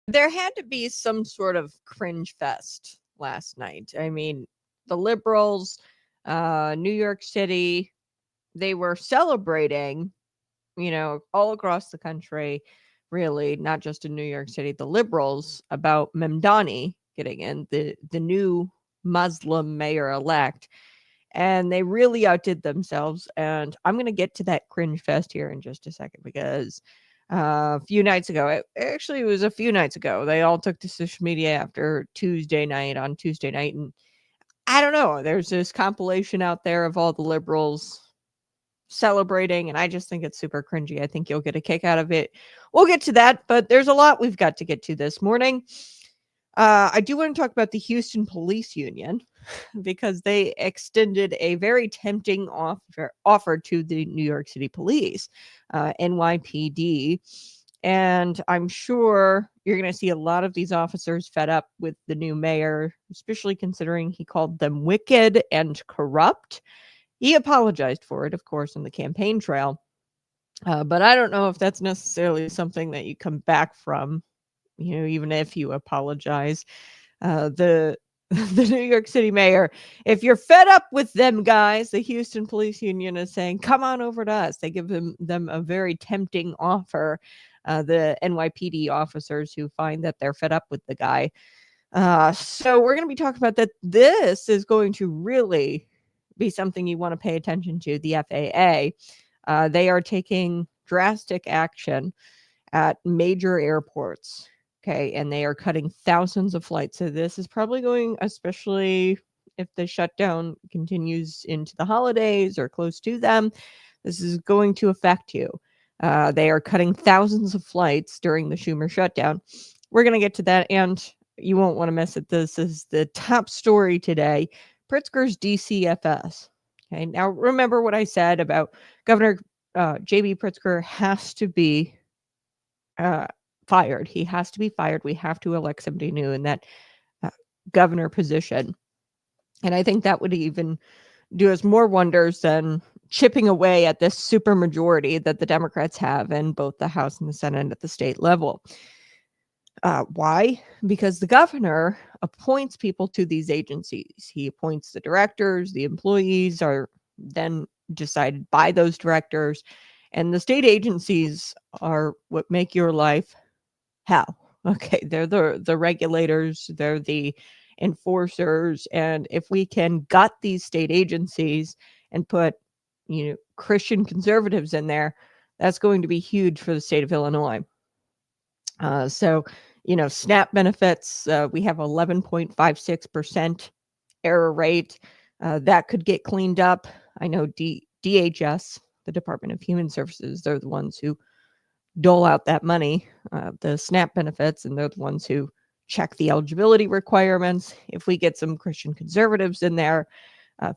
There had to be some sort of cringe fest last night. I mean, the liberals, New York City, they were celebrating, all across the country, really, not just in New York City, the liberals about Mamdani getting in, the new Muslim mayor-elect. And they really outdid themselves. And I'm going to get to that cringe fest here in just a second because a few nights ago, it was a few nights ago, they all took to social media after Tuesday night, and I don't know, there's this compilation out there of all the liberals celebrating, and I just think it's super cringy. I think you'll get a kick out of it. We'll get to that, but there's a lot we've got to get to this morning. I do want to talk about the Houston Police Union because they extended a very tempting offer to the New York City Police, NYPD. And I'm sure you're going to see a lot of these officers fed up with the new mayor, especially considering he called them wicked and corrupt. He apologized for it, of course, on the campaign trail. But I don't know if that's necessarily something that you come back from, even if you apologize. The New York City mayor, if you're fed up with them guys, the Houston Police Union is saying, come on over to us. They give them a very tempting offer. The NYPD officers who find that they're fed up with the guy. So we're going to be talking about that. This is going to really be something you want to pay attention to. The FAA, they are taking drastic action at major airports. Okay, and they are cutting thousands of flights. So this is probably going, especially if the shutdown continues into the holidays or close to them, this is going to affect you. They are cutting thousands of flights during the Schumer shutdown. We're going to get to that, and you won't want to miss it. This is the top story today. Pritzker's DCFS. Okay, now remember what I said about Governor J.B. Pritzker has to be fired. He has to be fired. We have to elect somebody new in that governor position. And I think that would even do us more wonders than chipping away at this supermajority that the Democrats have in both the House and the Senate at the state level. Why? Because the governor appoints people to these agencies. He appoints the directors, the employees are then decided by those directors, and the state agencies are what make your life hell. Okay, they're the regulators, they're the enforcers, and if we can gut these state agencies and put, Christian conservatives in there, that's going to be huge for the state of Illinois. So, SNAP benefits, we have 11.56% error rate. That could get cleaned up. I know DHS, the Department of Human Services, they're the ones who dole out that money, the SNAP benefits, and they're the ones who check the eligibility requirements. If we get some Christian conservatives in there,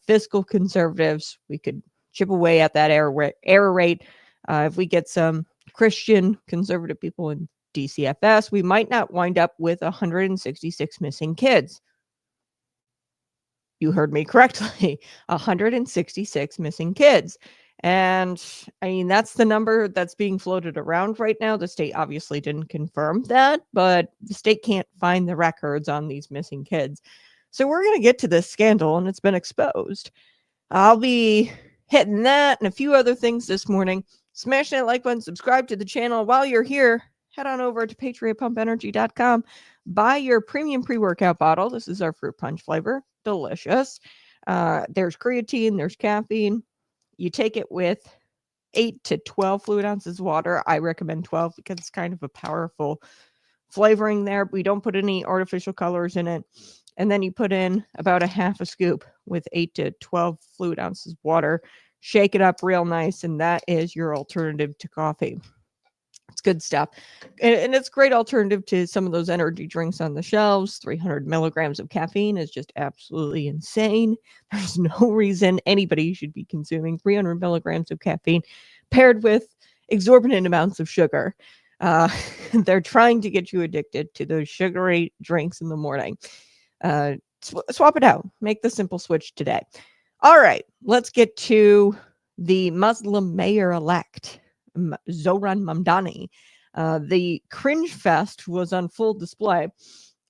fiscal conservatives, we could chip away at that error rate. If we get some Christian conservative people in DCFS, we might not wind up with 166 missing kids. You heard me correctly, 166 missing kids. And I mean, that's the number that's being floated around right now. The state obviously didn't confirm that, but the state can't find the records on these missing kids. So we're going to get to this scandal, and it's been exposed. I'll be hitting that and a few other things this morning. Smash that like button, subscribe to the channel. While you're here, head on over to patriotpumpenergy.com. Buy your premium pre-workout bottle. This is our fruit punch flavor. Delicious. There's creatine, there's caffeine. You take it with 8 to 12 fluid ounces of water. I recommend 12 because it's kind of a powerful flavoring there. We don't put any artificial colors in it. And then you put in about a half a scoop with 8 to 12 fluid ounces of water. Shake it up real nice, and that is your alternative to coffee. It's good stuff. And it's a great alternative to some of those energy drinks on the shelves. 300 milligrams of caffeine is just absolutely insane. There's no reason anybody should be consuming 300 milligrams of caffeine paired with exorbitant amounts of sugar. They're trying to get you addicted to those sugary drinks in the morning. Swap it out. Make the simple switch today. All right, let's get to the Muslim mayor-elect, Zohran Mamdani. The cringe fest was on full display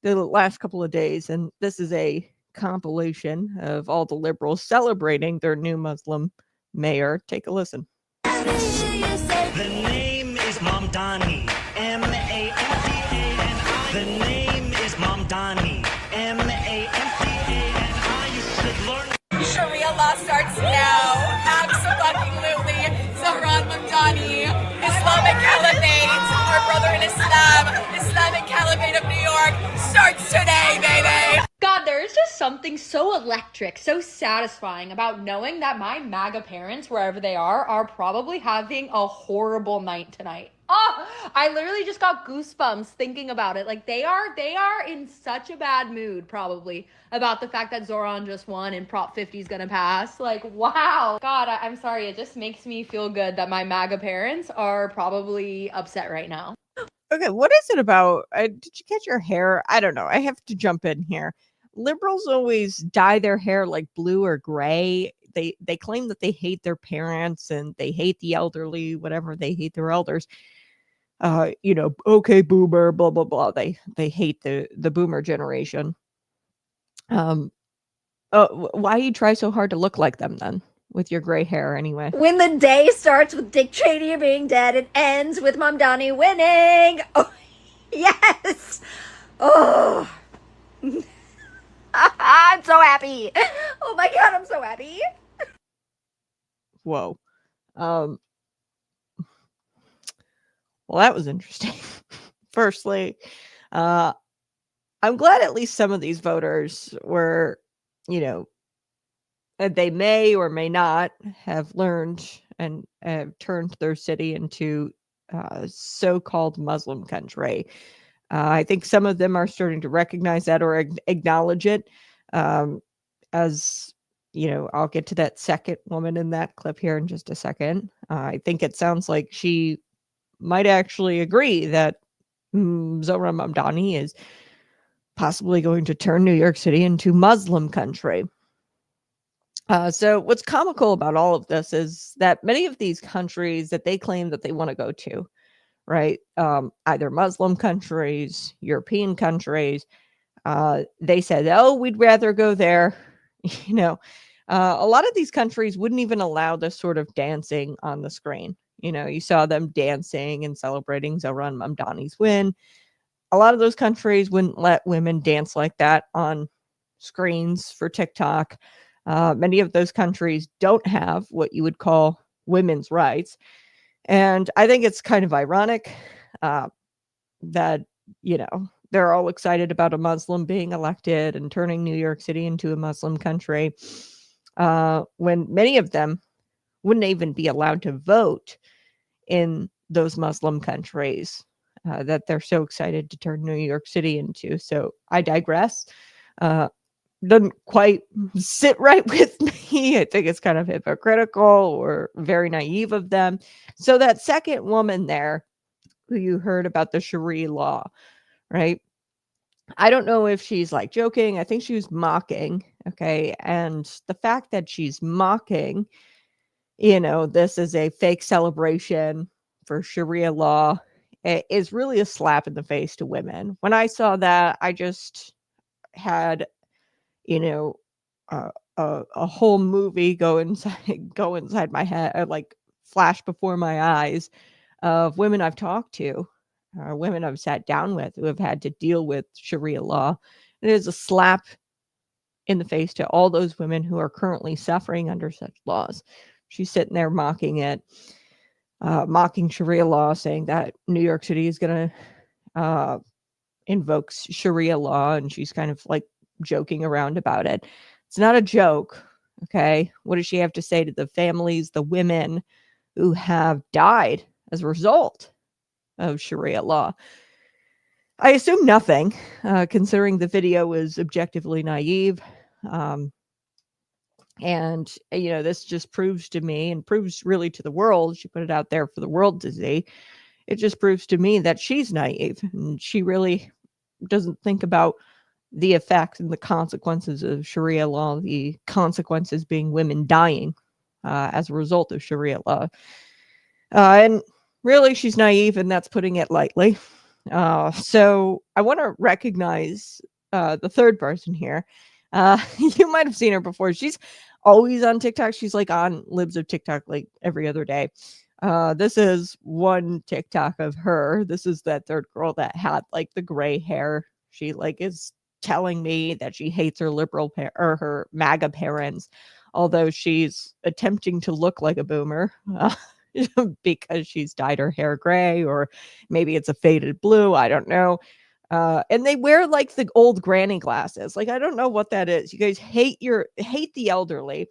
the last couple of days, and this is a compilation of all the liberals celebrating their new Muslim mayor. Take a listen. The name is Mamdani, M-A-M-D-A-N-I. The name is Mamdani, M-A-M-D-A-N-I. You should learn. Sharia law starts now. Absolutely. Zohran Mamdani, Islamic Caliphate, our brother in Islam, Islamic Caliphate of New York, starts today, baby. God, there is just something so electric, so satisfying about knowing that my MAGA parents, wherever they are probably having a horrible night tonight. Oh, I literally just got goosebumps thinking about it. Like they are in such a bad mood probably about the fact that Zohran just won and Prop 50 is gonna pass. Like, wow. God, I'm sorry. It just makes me feel good that my MAGA parents are probably upset right now. Okay, what is it about? Did you catch your hair? I don't know. I have to jump in here. Liberals always dye their hair like blue or gray. They claim that they hate their parents and they hate the elderly, whatever, they hate their elders. Okay, boomer, blah blah blah. They hate the boomer generation. Why you try so hard to look like them then with your gray hair anyway? When the day starts with Dick Cheney being dead, it ends with Mamdani winning. Oh, yes. Oh, I'm so happy. Oh my God, I'm so happy. Whoa. Well, that was interesting. Firstly, I'm glad at least some of these voters were, they may or may not have learned and have turned their city into so-called Muslim country. I think some of them are starting to recognize that or acknowledge it. As I'll get to that second woman in that clip here in just a second. I think it sounds like she might actually agree that Zohran Mamdani is possibly going to turn New York City into Muslim country. So what's comical about all of this is that many of these countries that they claim that they want to go to, right? Either Muslim countries, European countries. They said, oh, we'd rather go there. You know, a lot of these countries wouldn't even allow this sort of dancing on the screen. You know, you saw them dancing and celebrating Zohran Mamdani's win. A lot of those countries wouldn't let women dance like that on screens for TikTok. Many of those countries don't have what you would call women's rights. And I think it's kind of ironic that, you know, they're all excited about a Muslim being elected and turning New York City into a Muslim country, when many of them wouldn't even be allowed to vote in those Muslim countries that they're so excited to turn New York City into. So I digress. Doesn't quite sit right with me. I think it's kind of hypocritical or very naive of them. So that second woman there who you heard about the Sharia law, right? I don't know if she's like joking. I think she was mocking. Okay. And the fact that she's mocking, you know, this is a fake celebration for Sharia law, is really a slap in the face to women. When I saw that, I just had, you know, a whole movie go inside my head, like flash before my eyes of women I've talked to, women I've sat down with who have had to deal with Sharia law. It is a slap in the face to all those women who are currently suffering under such laws. She's sitting there mocking it, mocking Sharia law, saying that New York City is going to invoke Sharia law, and she's kind of like joking around about it. It's not a joke. Okay. What does she have to say to the families, the women who have died as a result of Sharia law? I assume nothing, considering the video was objectively naive. And, you know, this just proves to me, and proves really to the world, she put it out there for the world to see. It just proves to me that she's naive and she really doesn't think about the effects and the consequences of Sharia law, the consequences being women dying as a result of Sharia law. And really, she's naive, and that's putting it lightly. So I want to recognize the third person here. You might have seen her before. She's always on TikTok. She's like on Libs of TikTok like every other day. This is one TikTok of her. This is that third girl that had like the gray hair. She like is telling me that she hates her liberal or her MAGA parents, although she's attempting to look like a boomer. Because she's dyed her hair gray, or maybe it's a faded blue. I don't know. And they wear like the old granny glasses. Like, I don't know what that is. You guys hate the elderly.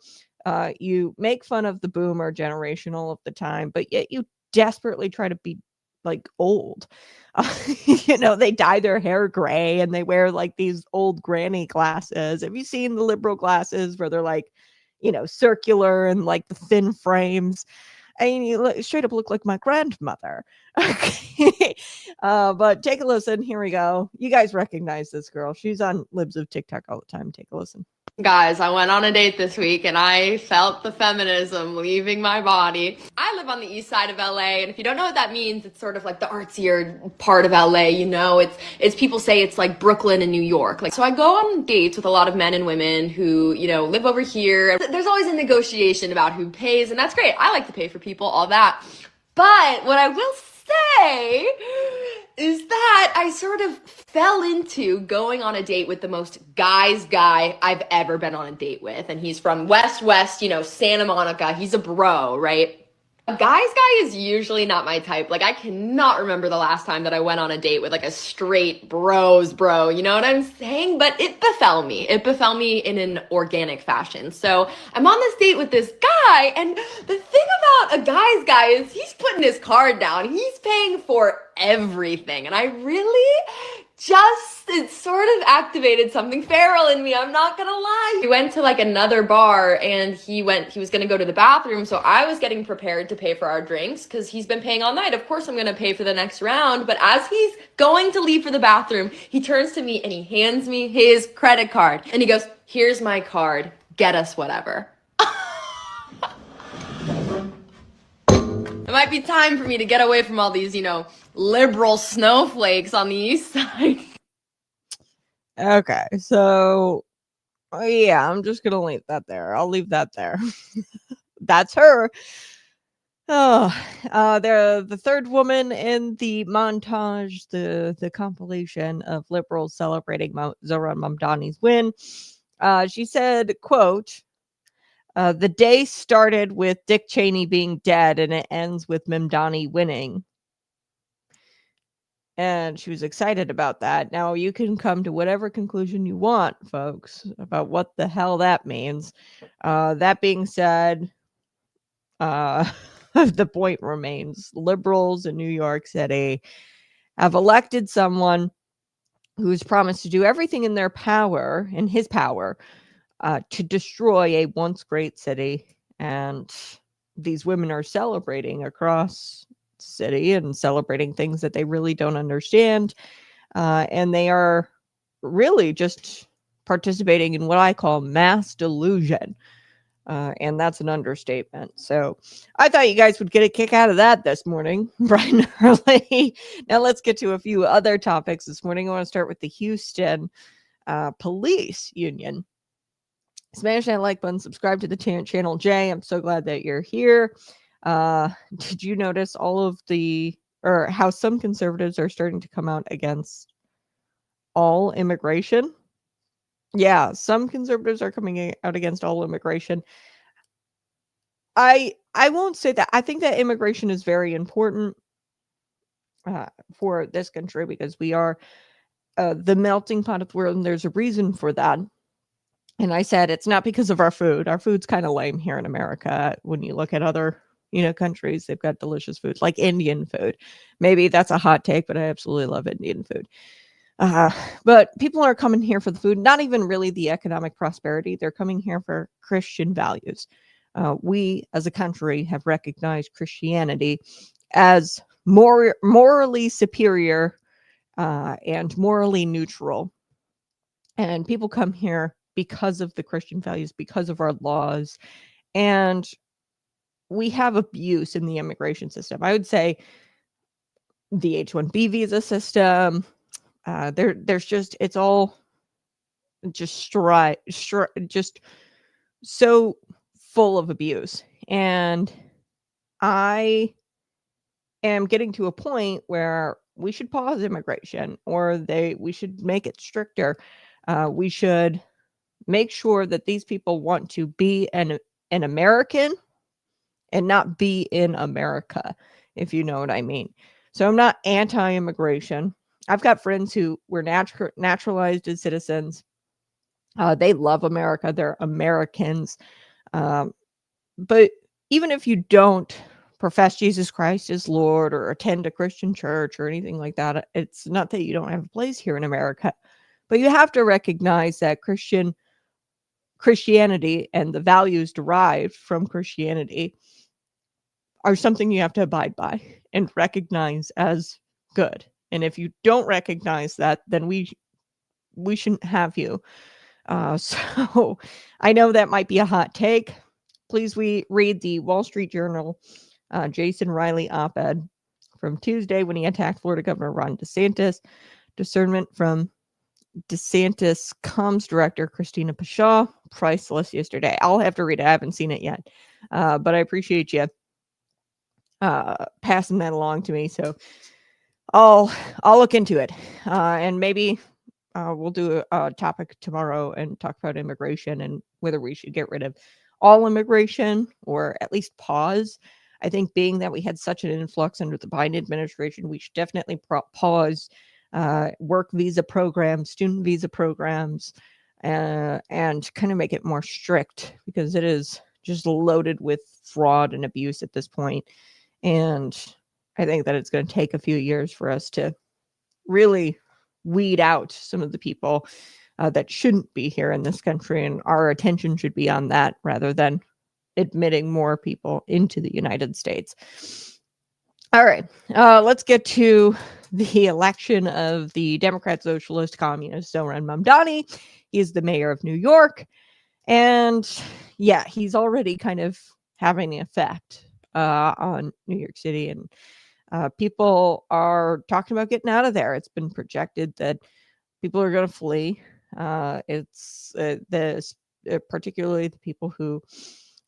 You make fun of the boomer generational of the time, but yet you desperately try to be like old. You know, they dye their hair gray and they wear like these old granny glasses. Have you seen the liberal glasses where they're like, you know, circular and like the thin frames? I mean, you straight up look like my grandmother. Okay. But take a listen. Here we go. You guys recognize this girl. She's on Libs of TikTok all the time. Take a listen. Guys, I went on a date this week and I felt the feminism leaving my body. I live on the east side of LA, and if you don't know what that means, it's sort of like the artsier part of LA, you know? It's people say it's like Brooklyn and New York. Like, so I go on dates with a lot of men and women who, you know, live over here. There's always a negotiation about who pays, and that's great. I like to pay for people, all that. But what I will say is that I sort of fell into going on a date with the most guy I've ever been on a date with. And he's from West, you know, Santa Monica. He's a bro, right? A guy is usually not my type. Like, I cannot remember the last time that I went on a date with like a straight bro, you know what I'm saying? But it befell me. It befell me in an organic fashion. So I'm on this date with this guy, and the thing about a guy's guy is he's putting his card down. He's paying for everything. And I really it sort of activated something feral in me. I'm not gonna lie. We went to like another bar, and he was gonna go to the bathroom. So I was getting prepared to pay for our drinks because he's been paying all night. Of course I'm gonna pay for the next round. But as he's going to leave for the bathroom, he turns to me and he hands me his credit card. And he goes, "Here's my card. Get us whatever." It might be time for me to get away from all these, liberal snowflakes on the east side. Okay, so yeah, I'm just gonna leave that there. I'll leave that there. That's her. Oh, the third woman in the montage, the compilation of liberals celebrating Zohran Mamdani's win. She said, quote, the day started with Dick Cheney being dead and it ends with Mamdani winning. And she was excited about that. Now, you can come to whatever conclusion you want, folks, about what the hell that means. That being said, the point remains. Liberals in New York City have elected someone who's promised to do everything in their power, in his power, to destroy a once great city. And these women are celebrating across the city and celebrating things that they really don't understand. And they are really just participating in what I call mass delusion. And that's an understatement. So I thought you guys would get a kick out of that this morning, bright and early. Now let's get to a few other topics this morning. I want to start with the Houston Police Union. Smash that like button, subscribe to the channel, Jay. I'm so glad that you're here. Did you notice how some conservatives are starting to come out against all immigration? Yeah, some conservatives are coming out against all immigration. I won't say that. I think that immigration is very important for this country because we are the melting pot of the world, and there's a reason for that. And I said it's not because of our food. Our food's kind of lame here in America. When you look at other countries, they've got delicious food, like Indian food. Maybe that's a hot take, but I absolutely love Indian food. But people are coming here for the food, not even really the economic prosperity. They're coming here for Christian values. We as a country have recognized Christianity as morally superior and morally neutral. And people come here because of the Christian values, because of our laws. And we have abuse in the immigration system. I would say the H-1B visa system, there's just, it's all just just so full of abuse. And I am getting to a point where we should pause immigration, or we should make it stricter. We should make sure that these people want to be an American and not be in America, if you know what I mean. So I'm not anti-immigration. I've got friends who were naturalized as citizens. They love America. They're Americans. But even if you don't profess Jesus Christ as Lord or attend a Christian church or anything like that, it's not that you don't have a place here in America. But you have to recognize that Christianity and the values derived from Christianity are something you have to abide by and recognize as good. And if you don't recognize that, then we shouldn't have you. So I know that might be a hot take. Please read the Wall Street Journal Jason Riley op-ed from Tuesday when he attacked Florida Governor Ron DeSantis. Discernment from DeSantis comms director Christina Pashaw. Priceless yesterday. I'll have to read it. I haven't seen it yet. But I appreciate you passing that along to me. So I'll look into it. And maybe we'll do a topic tomorrow and talk about immigration and whether we should get rid of all immigration or at least pause. I think being that we had such an influx under the Biden administration, we should definitely pause work visa programs, student visa programs, and kind of make it more strict because it is just loaded with fraud and abuse at this point. And I think that it's going to take a few years for us to really weed out some of the people that shouldn't be here in this country. And our attention should be on that rather than admitting more people into the United States. All right, let's get to the election of the Democrat Socialist Communist Zohran Mamdani. He's the mayor of New York. And yeah, he's already kind of having an effect on New York City, and people are talking about getting out of there. It's been projected that people are going to flee. Particularly the people who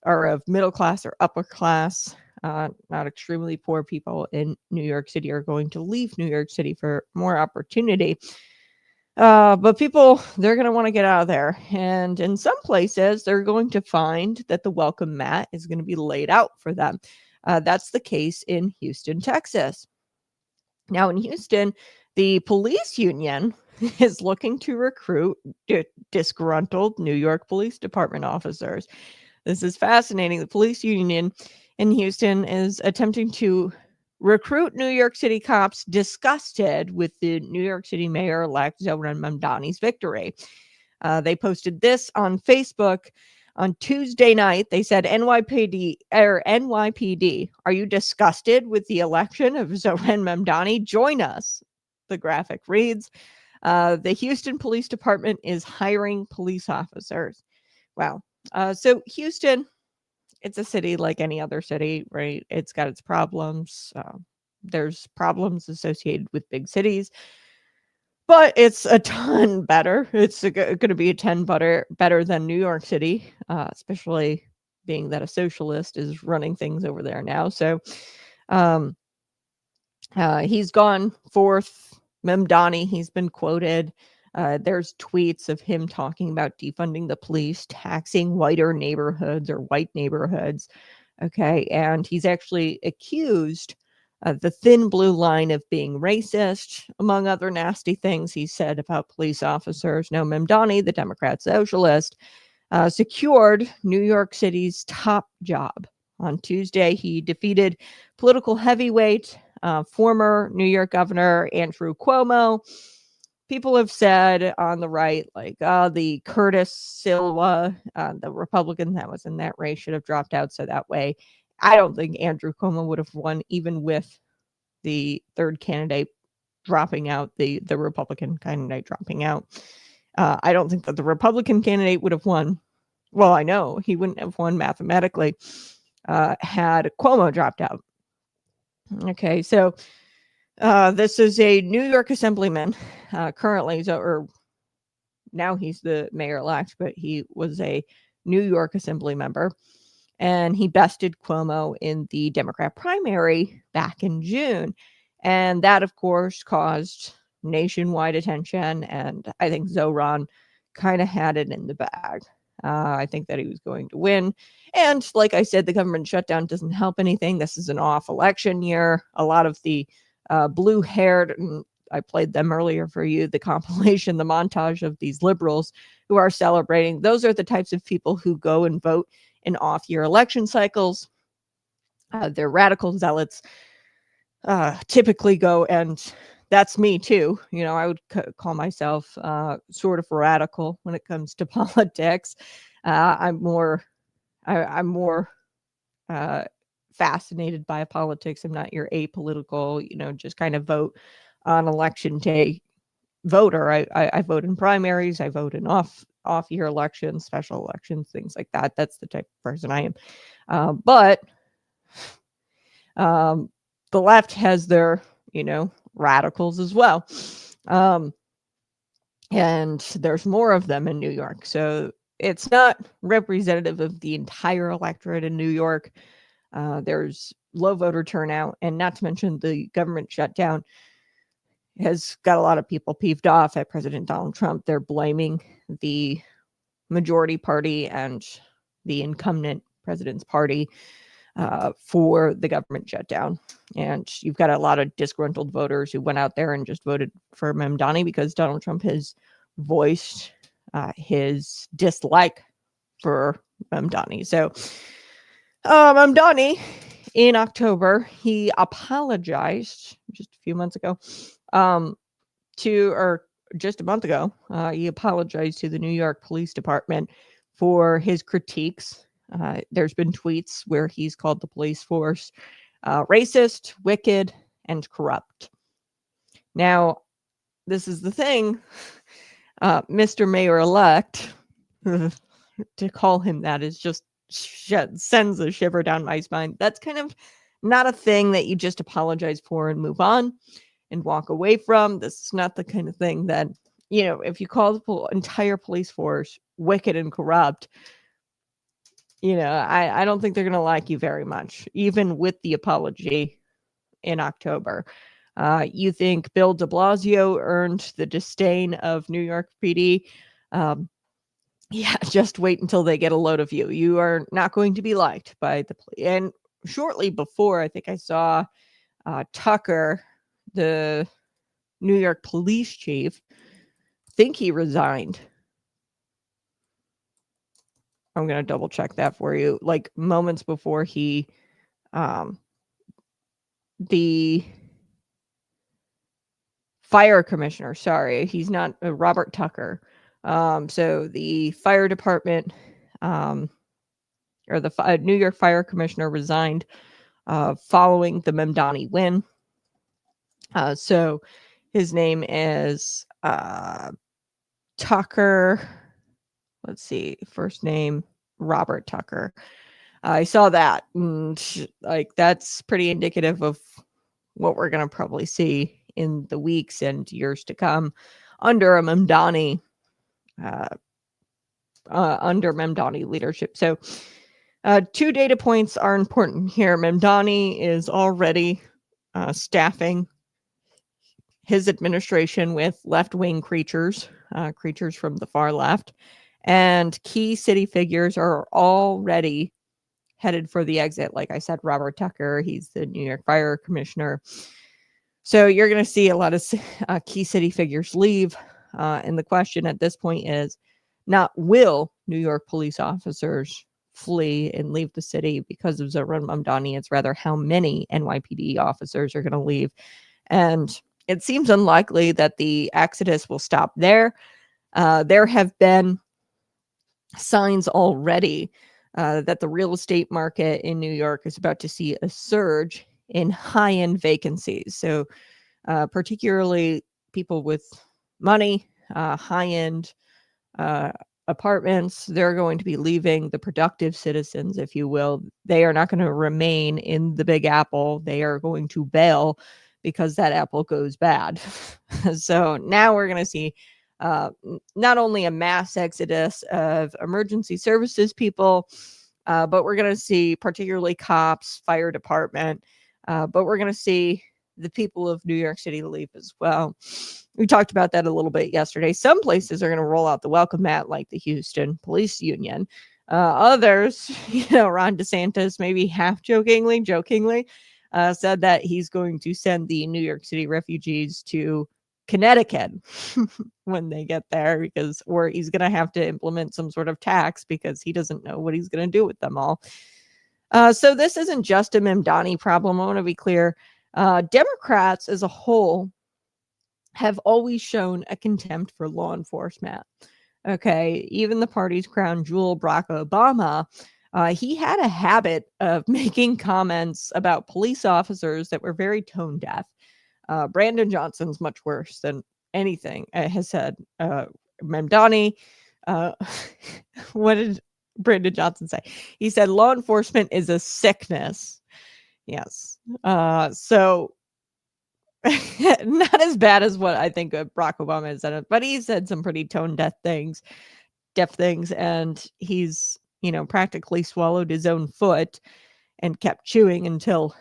are of middle class or upper class, not extremely poor people in New York City, are going to leave New York City for more opportunity. But people, they're going to want to get out of there. And in some places, they're going to find that the welcome mat is going to be laid out for them. That's the case in Houston, Texas. Now, in Houston, the police union is looking to recruit disgruntled New York Police Department officers. This is fascinating. The police union in Houston is attempting to recruit New York City cops disgusted with the New York City mayor-elect Zohran Mamdani's victory. They posted this on Facebook on Tuesday night. They said, NYPD, are you disgusted with the election of Zohran Mamdani? Join us. The graphic reads, the Houston Police Department is hiring police officers. Wow. So Houston, it's a city like any other city, right? It's got its problems. There's problems associated with big cities, but it's a ton better. It's going to be a ton better than New York City, especially being that a socialist is running things over there now. So he's gone forth. Mamdani, he's been quoted. There's tweets of him talking about defunding the police, taxing whiter neighborhoods or white neighborhoods. Okay. And he's actually accused the thin blue line of being racist, among other nasty things he said about police officers. Now, Mamdani, the Democrat socialist, secured New York City's top job. On Tuesday, he defeated political heavyweight, former New York Governor Andrew Cuomo. People have said on the right, like, the Curtis Silva, the Republican that was in that race, should have dropped out. So that way, I don't think Andrew Cuomo would have won, even with the third candidate dropping out, the Republican candidate dropping out. I don't think that the Republican candidate would have won. Well, I know he wouldn't have won mathematically had Cuomo dropped out. Okay, so this is a New York assemblyman currently, or now he's the mayor-elect, but he was a New York assembly member, and he bested Cuomo in the Democrat primary back in June. And that, of course, caused nationwide attention, and I think Zohran kind of had it in the bag. I think that he was going to win. And like I said, the government shutdown doesn't help anything. This is an off election year. A lot of the blue-haired, and I played them earlier for you, the compilation, the montage of these liberals who are celebrating. Those are the types of people who go and vote in off-year election cycles. They're radical zealots, typically go, and that's me too. You know, I would call myself sort of radical when it comes to politics. I'm more fascinated by politics. I'm not your apolitical, just kind of vote on election day voter. I vote in primaries. I vote in off year elections, special elections, things like that. That's the type of person I am. But the left has their, radicals as well. And there's more of them in New York. So it's not representative of the entire electorate in New York. There's low voter turnout, and not to mention the government shutdown has got a lot of people peeved off at President Donald Trump. They're blaming the majority party and the incumbent president's party for the government shutdown. And you've got a lot of disgruntled voters who went out there and just voted for Mamdani because Donald Trump has voiced his dislike for Mamdani. So Mamdani, in October, he apologized just a few months ago just a month ago, he apologized to the New York Police Department for his critiques. There's been tweets where he's called the police force racist, wicked, and corrupt. Now, this is the thing, Mr. Mayor-elect, to call him that is just sends a shiver down my spine. That's kind of not a thing that you just apologize for and move on and walk away from. This is not the kind of thing that, if you call the entire police force wicked and corrupt, I don't think they're going to like you very much, even with the apology in October. You think Bill de Blasio earned the disdain of New York PD? Yeah, just wait until they get a load of you. You are not going to be liked by the police. And shortly before, I think I saw Tucker, the New York police chief, think he resigned. I'm going to double check that for you. Like moments before the fire commissioner, sorry, he's not Robert Tucker. So the fire department, or the New York fire commissioner resigned following the Mamdani win. So his name is Tucker. Let's see, first name Robert Tucker. I saw that, and that's pretty indicative of what we're going to probably see in the weeks and years to come under a Mamdani leadership. So 2 data points are important here. Mamdani is already staffing his administration with left-wing creatures from the far left, and key city figures are already headed for the exit. Like I said, Robert Tucker, he's the New York fire commissioner. So you're going to see a lot of key city figures leave. And the question at this point is not will New York police officers flee and leave the city because of Zohran Mamdani. It's rather how many NYPD officers are going to leave. And it seems unlikely that the exodus will stop there. There have been signs already that the real estate market in New York is about to see a surge in high-end vacancies. So particularly people with money, high-end apartments, they're going to be leaving. The productive citizens, if you will, they are not going to remain in the Big Apple. They are going to bail because that apple goes bad. So now we're going to see not only a mass exodus of emergency services people, but we're going to see particularly cops, fire department, but we're going to see the people of New York City leave as well. We talked about that a little bit yesterday. Some places are going to roll out the welcome mat, like the Houston Police Union. Others, Ron DeSantis, maybe half jokingly, said that he's going to send the New York City refugees to Connecticut when they get there, or he's going to have to implement some sort of tax because he doesn't know what he's going to do with them all. So this isn't just a Mamdani problem. I want to be clear. Democrats as a whole have always shown a contempt for law enforcement. Okay, even the party's crown jewel, Barack Obama, he had a habit of making comments about police officers that were very tone deaf. Brandon Johnson's much worse than anything has said. Mamdani, what did Brandon Johnson say? He said law enforcement is a sickness. Yes. So not as bad as what I think Barack Obama has said, but he said some pretty tone deaf things, and he's, practically swallowed his own foot and kept chewing until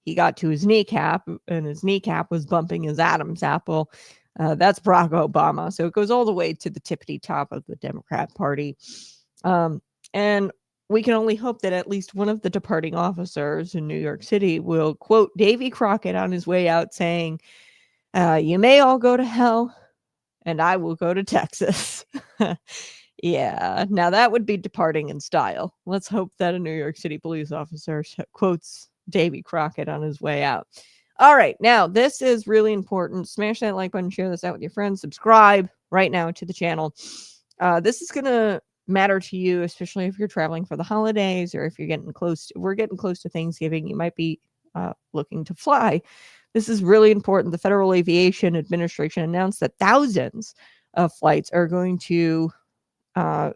he got to his kneecap, and his kneecap was bumping his Adam's apple. That's Barack Obama. So it goes all the way to the tippity top of the Democrat Party. And we can only hope that at least one of the departing officers in New York City will quote Davy Crockett on his way out saying, you may all go to hell and I will go to Texas. Yeah, now that would be departing in style. Let's hope that a New York City police officer quotes Davy Crockett on his way out. All right, now this is really important. Smash that like button, share this out with your friends, subscribe right now to the channel. This is going to matter to you, especially if you're traveling for the holidays or if you're getting close. We're getting close to Thanksgiving. You might be looking to fly. This is really important. The Federal Aviation Administration announced that thousands of flights are going to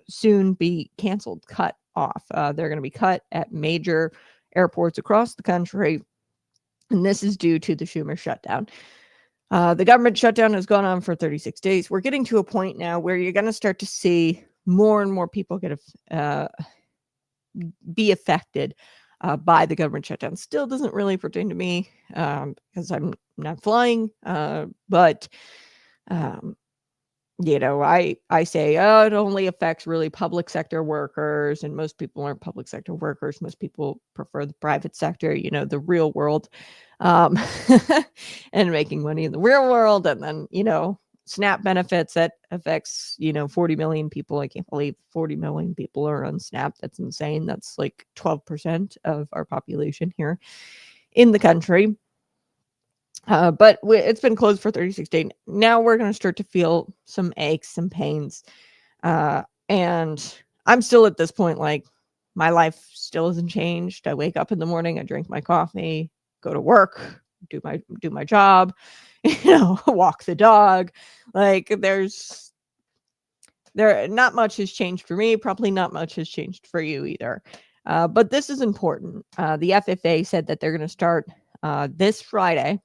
soon be canceled, cut off. They're going to be cut at major airports across the country, and this is due to the Schumer shutdown. The government shutdown has gone on for 36 days. We're getting to a point now where you're going to start to see more and more people be affected by the government shutdown. Still doesn't really pertain to me because I'm not flying, but I say, it only affects really public sector workers, and most people aren't public sector workers. Most people prefer the private sector, the real world, and making money in the real world. And then, SNAP benefits that affects, 40 million people. I can't believe 40 million people are on SNAP. That's insane. That's like 12% of our population here in the country. But it's been closed for 36 days. Now we're going to start to feel some aches, some pains. And I'm still at this point, like, my life still hasn't changed. I wake up in the morning, I drink my coffee, go to work, do my job, walk the dog. Like, not much has changed for me. Probably not much has changed for you either. But this is important. The FFA said that they're going to start this Friday,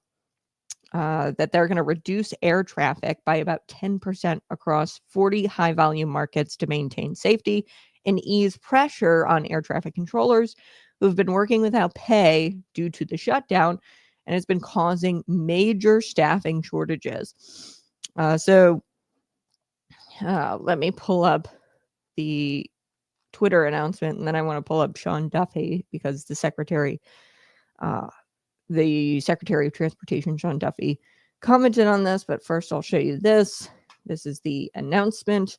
that they're going to reduce air traffic by about 10% across 40 high volume markets to maintain safety and ease pressure on air traffic controllers who've been working without pay due to the shutdown, and it's been causing major staffing shortages. So let me pull up the Twitter announcement, and then I want to pull up Sean Duffy, because the Secretary of Transportation, Sean Duffy, commented on this. But first, I'll show you this. This is the announcement.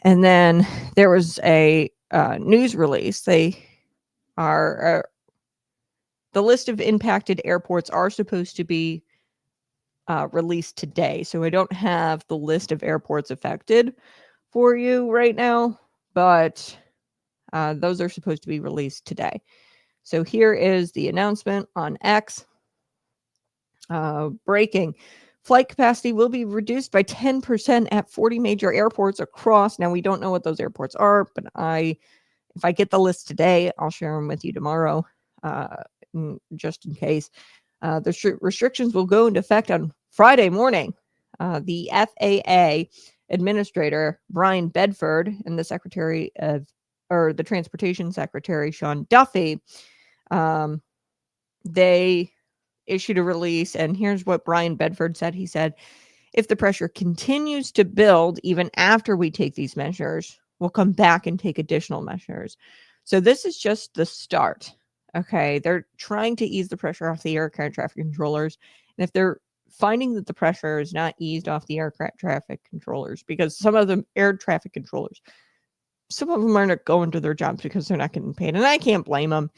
And then there was a news release. They are the list of impacted airports are supposed to be released today. So I don't have the list of airports affected for you right now, but those are supposed to be released today. So here is the announcement on X. Breaking. Flight capacity will be reduced by 10% at 40 major airports across. Now, we don't know what those airports are, but if I get the list today, I'll share them with you tomorrow, just in case. The restrictions will go into effect on Friday morning. The FAA administrator, Brian Bedford, and the Transportation Secretary, Sean Duffy, they issued a release, and here's what Brian Bedford said. He said, if the pressure continues to build even after we take these measures, we'll come back and take additional measures. So this is just the start. Okay, they're trying to ease the pressure off the air traffic controllers. And if they're finding that the pressure is not eased off the air traffic controllers, because some of the air traffic controllers, some of them aren't going to their jobs because they're not getting paid. And I can't blame them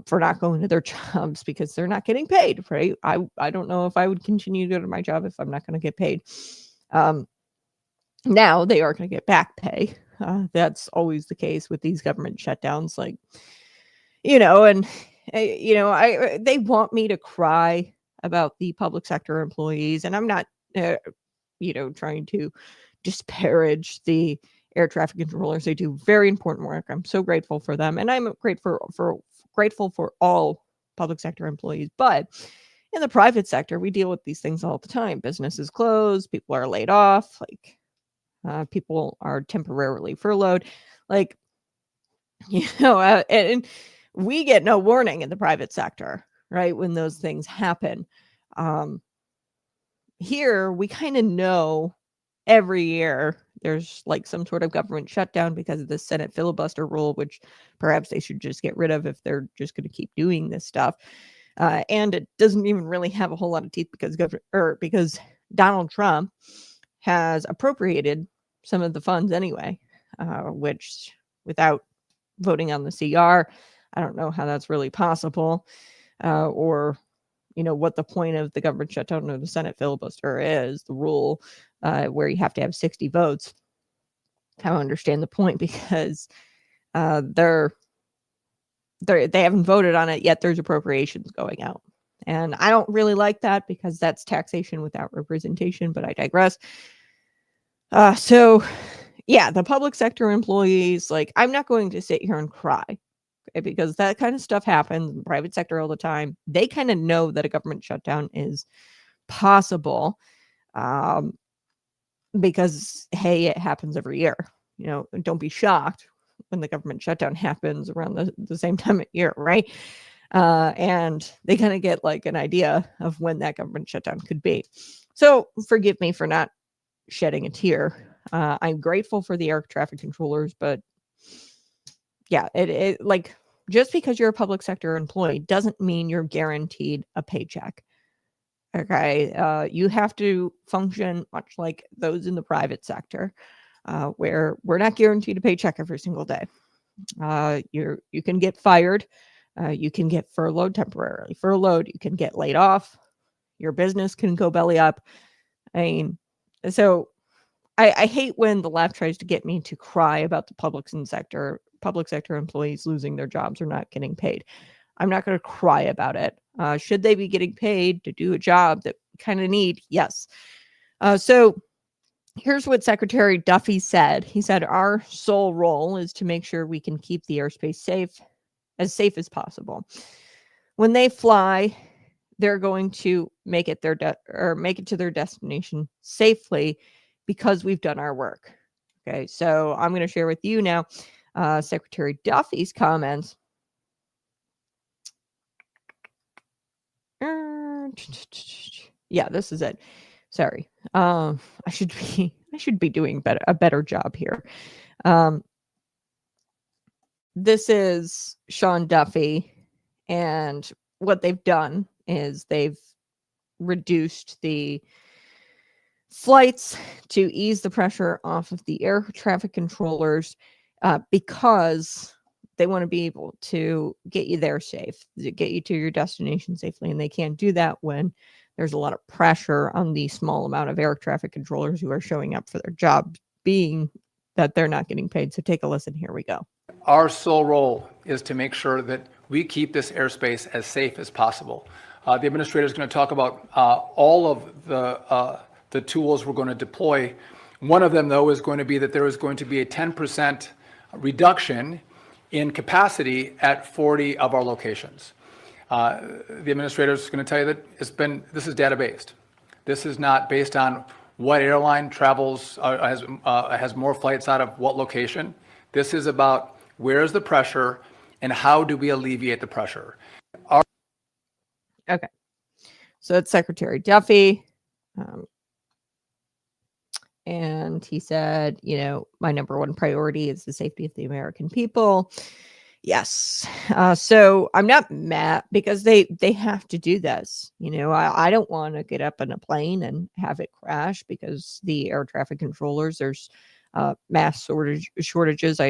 for not going to their jobs because they're not getting paid, right? I don't know if I would continue to go to my job if I'm not going to get paid. Now they are going to get back pay. That's always the case with these government shutdowns. Like, they want me to cry about the public sector employees, and I'm not, trying to disparage the air traffic controllers. They do very important work. I'm so grateful for them, and I'm grateful for all public sector employees. But in the private sector, we deal with these things all the time. Businesses close, people are laid off, like people are temporarily furloughed, like, and we get no warning in the private sector, right? When those things happen. Here, we kind of know every year there's like some sort of government shutdown because of the Senate filibuster rule, which perhaps they should just get rid of if they're just going to keep doing this stuff. And it doesn't even really have a whole lot of teeth because Donald Trump has appropriated some of the funds anyway, which without voting on the CR, I don't know how that's really possible, or what the point of the government shutdown or the Senate filibuster is, the rule where you have to have 60 votes. I don't understand the point because they haven't voted on it yet. There's appropriations going out. And I don't really like that because that's taxation without representation, but I digress. So, yeah, the public sector employees, like, I'm not going to sit here and cry, okay, because that kind of stuff happens in the private sector all the time. They kind of know that a government shutdown is possible, um, because, hey, it happens every year. Don't be shocked when the government shutdown happens around the same time of year, right? And they kind of get like an idea of when that government shutdown could be. So forgive me for not shedding a tear. I'm grateful for the air traffic controllers, but yeah, it like, just because you're a public sector employee doesn't mean you're guaranteed a paycheck. Okay, you have to function much like those in the private sector, where we're not guaranteed a paycheck every single day. You can get fired, you can get temporarily furloughed, you can get laid off, your business can go belly up. I mean, so I hate when the left tries to get me to cry about the public sector employees losing their jobs or not getting paid. I'm not going to cry about it. Should they be getting paid to do a job that we kind of need? Yes. So here's what Secretary Duffy said. He said, our sole role is to make sure we can keep the airspace safe as possible. When they fly, they're going to make it to their destination safely because we've done our work. Okay, so I'm going to share with you now Secretary Duffy's comments. Yeah, this is it. Sorry. I should be doing a better job here. This is Sean Duffy, and what they've done is they've reduced the flights to ease the pressure off of the air traffic controllers, because they want to be able to get you there safe, get you to your destination safely. And they can't do that when there's a lot of pressure on the small amount of air traffic controllers who are showing up for their job, being that they're not getting paid. So take a listen. Here we go. Our sole role is to make sure that we keep this airspace as safe as possible. The administrator is going to talk about all of the tools we're going to deploy. One of them, though, is going to be that there is going to be a 10% reduction in capacity at 40 of our locations. The administrator is going to tell you that this is data-based. This is not based on what airline travels, has more flights out of what location. This is about where is the pressure and how do we alleviate the pressure. Okay. So it's Secretary Duffy. And he said, my number one priority is the safety of the American people. Yes. So I'm not mad because they have to do this. I don't want to get up in a plane and have it crash because the air traffic controllers, there's mass shortages.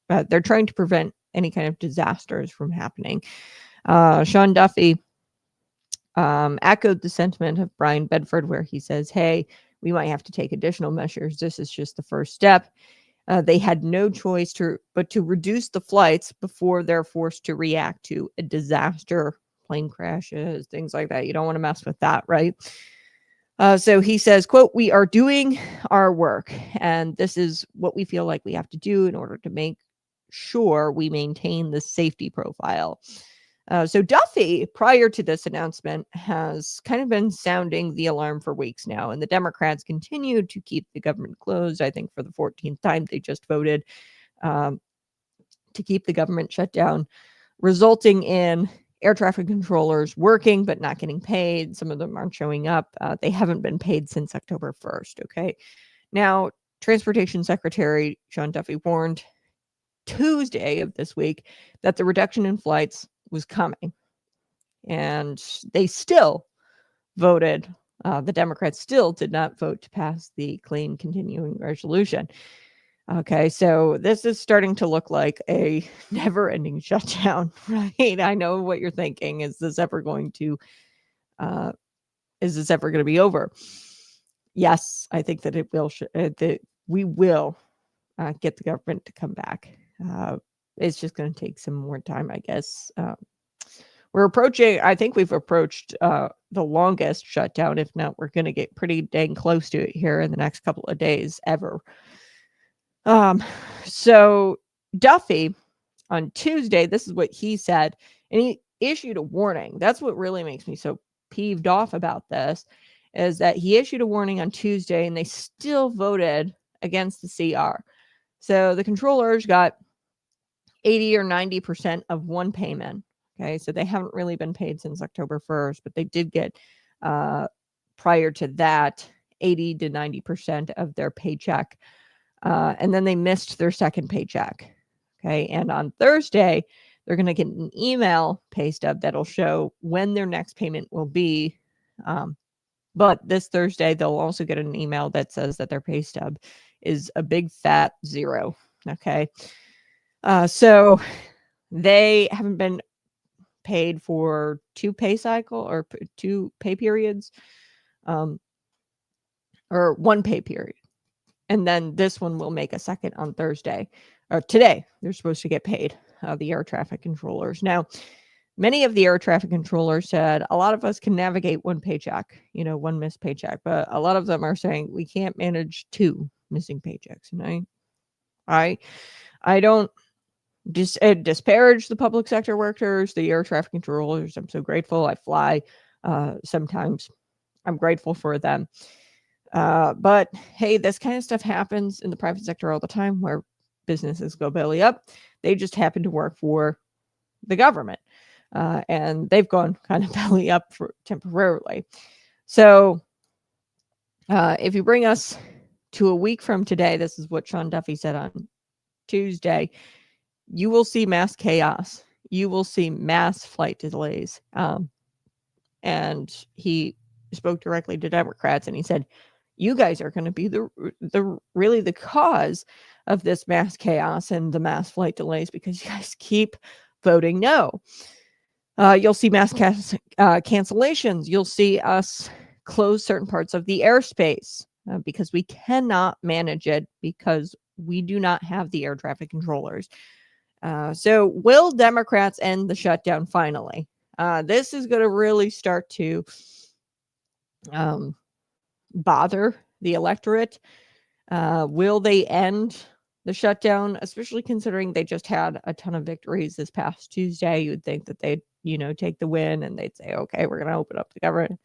They're trying to prevent any kind of disasters from happening. Sean Duffy echoed the sentiment of Brian Bedford, where he says, hey, we might have to take additional measures. This is just the first step. They had no choice but to reduce the flights before they're forced to react to a disaster, plane crashes, things like that. You don't want to mess with that, right? So he says, quote, we are doing our work, and this is what we feel like we have to do in order to make sure we maintain the safety profile. So Duffy, prior to this announcement, has kind of been sounding the alarm for weeks now, and the Democrats continued to keep the government closed. I think for the 14th time, they just voted to keep the government shut down, resulting in air traffic controllers working but not getting paid. Some of them aren't showing up. They haven't been paid since October 1st. Okay. Now, Transportation Secretary Sean Duffy warned Tuesday of this week that the reduction in flights was coming, and they still voted. The Democrats still did not vote to pass the clean continuing resolution. Okay, so this is starting to look like a never-ending shutdown, right? I know what you're thinking. Is this ever going to be over? Yes, I think that it will. That we will get the government to come back. It's just going to take some more time, I guess. I think we've approached the longest shutdown. If not, we're going to get pretty dang close to it here in the next couple of days ever. So Duffy on Tuesday, this is what he said, and he issued a warning. That's what really makes me so peeved off about this, is that he issued a warning on Tuesday and they still voted against the CR. So the controllers got 80 or 90% of one payment. Okay, so they haven't really been paid since October 1st, but they did get prior to that 80 to 90% of their paycheck. And then they missed their second paycheck. Okay, and on Thursday, they're going to get an email pay stub that'll show when their next payment will be. But this Thursday, they'll also get an email that says that their pay stub is a big fat 0. Okay. So they haven't been paid for 2 pay cycle or 2 pay periods, or 1 pay period. And then this one will make a second on Thursday, or today. They're supposed to get paid, the air traffic controllers. Now, many of the air traffic controllers said a lot of us can navigate 1 paycheck, 1 missed paycheck, but a lot of them are saying we can't manage 2 missing paychecks. And I don't disparage the public sector workers, the air traffic controllers. I'm so grateful. I fly sometimes. I'm grateful for them. But hey, this kind of stuff happens in the private sector all the time, where businesses go belly up. They just happen to work for the government. And they've gone kind of belly up for temporarily. So if you bring us to a week from today, this is what Sean Duffy said on Tuesday, you will see mass chaos. You will see mass flight delays. And he spoke directly to Democrats, and he said, you guys are going to be really the cause of this mass chaos and the mass flight delays, because you guys keep voting no. You'll see mass cancellations. You'll see us close certain parts of the airspace because we cannot manage it, because we do not have the air traffic controllers. So will Democrats end the shutdown finally? This is going to really start to bother the electorate. Will they end the shutdown, especially considering they just had a ton of victories this past Tuesday? You would think that they'd, take the win and they'd say, okay, we're going to open up the government.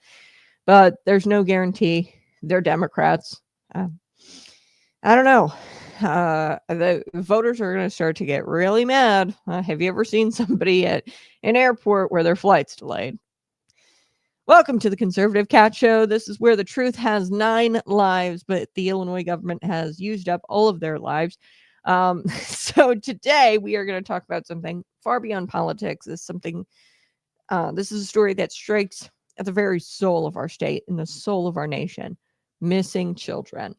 But there's no guarantee. They're Democrats. I don't know. The voters are going to start to get really mad. Have you ever seen somebody at an airport where their flight's delayed? Welcome to the Conservative Cat Show. This is where the truth has 9 lives, but the Illinois government has used up all of their lives. So today we are going to talk about something far beyond politics. This is a story that strikes at the very soul of our state and the soul of our nation: missing children.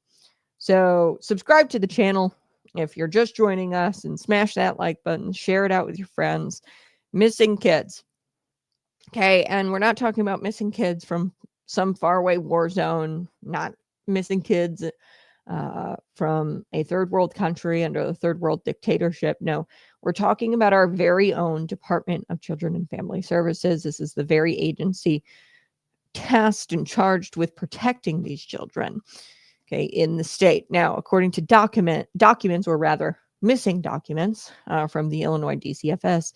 So subscribe to the channel if you're just joining us, and smash that like button, share it out with your friends. Missing kids. Okay, and we're not talking about missing kids from some faraway war zone, not missing kids from a third world country under the third world dictatorship. No, we're talking about our very own Department of Children and Family Services. This is the very agency tasked and charged with protecting these children, okay, in the state. Now, according to documents, or rather missing documents from the Illinois DCFS,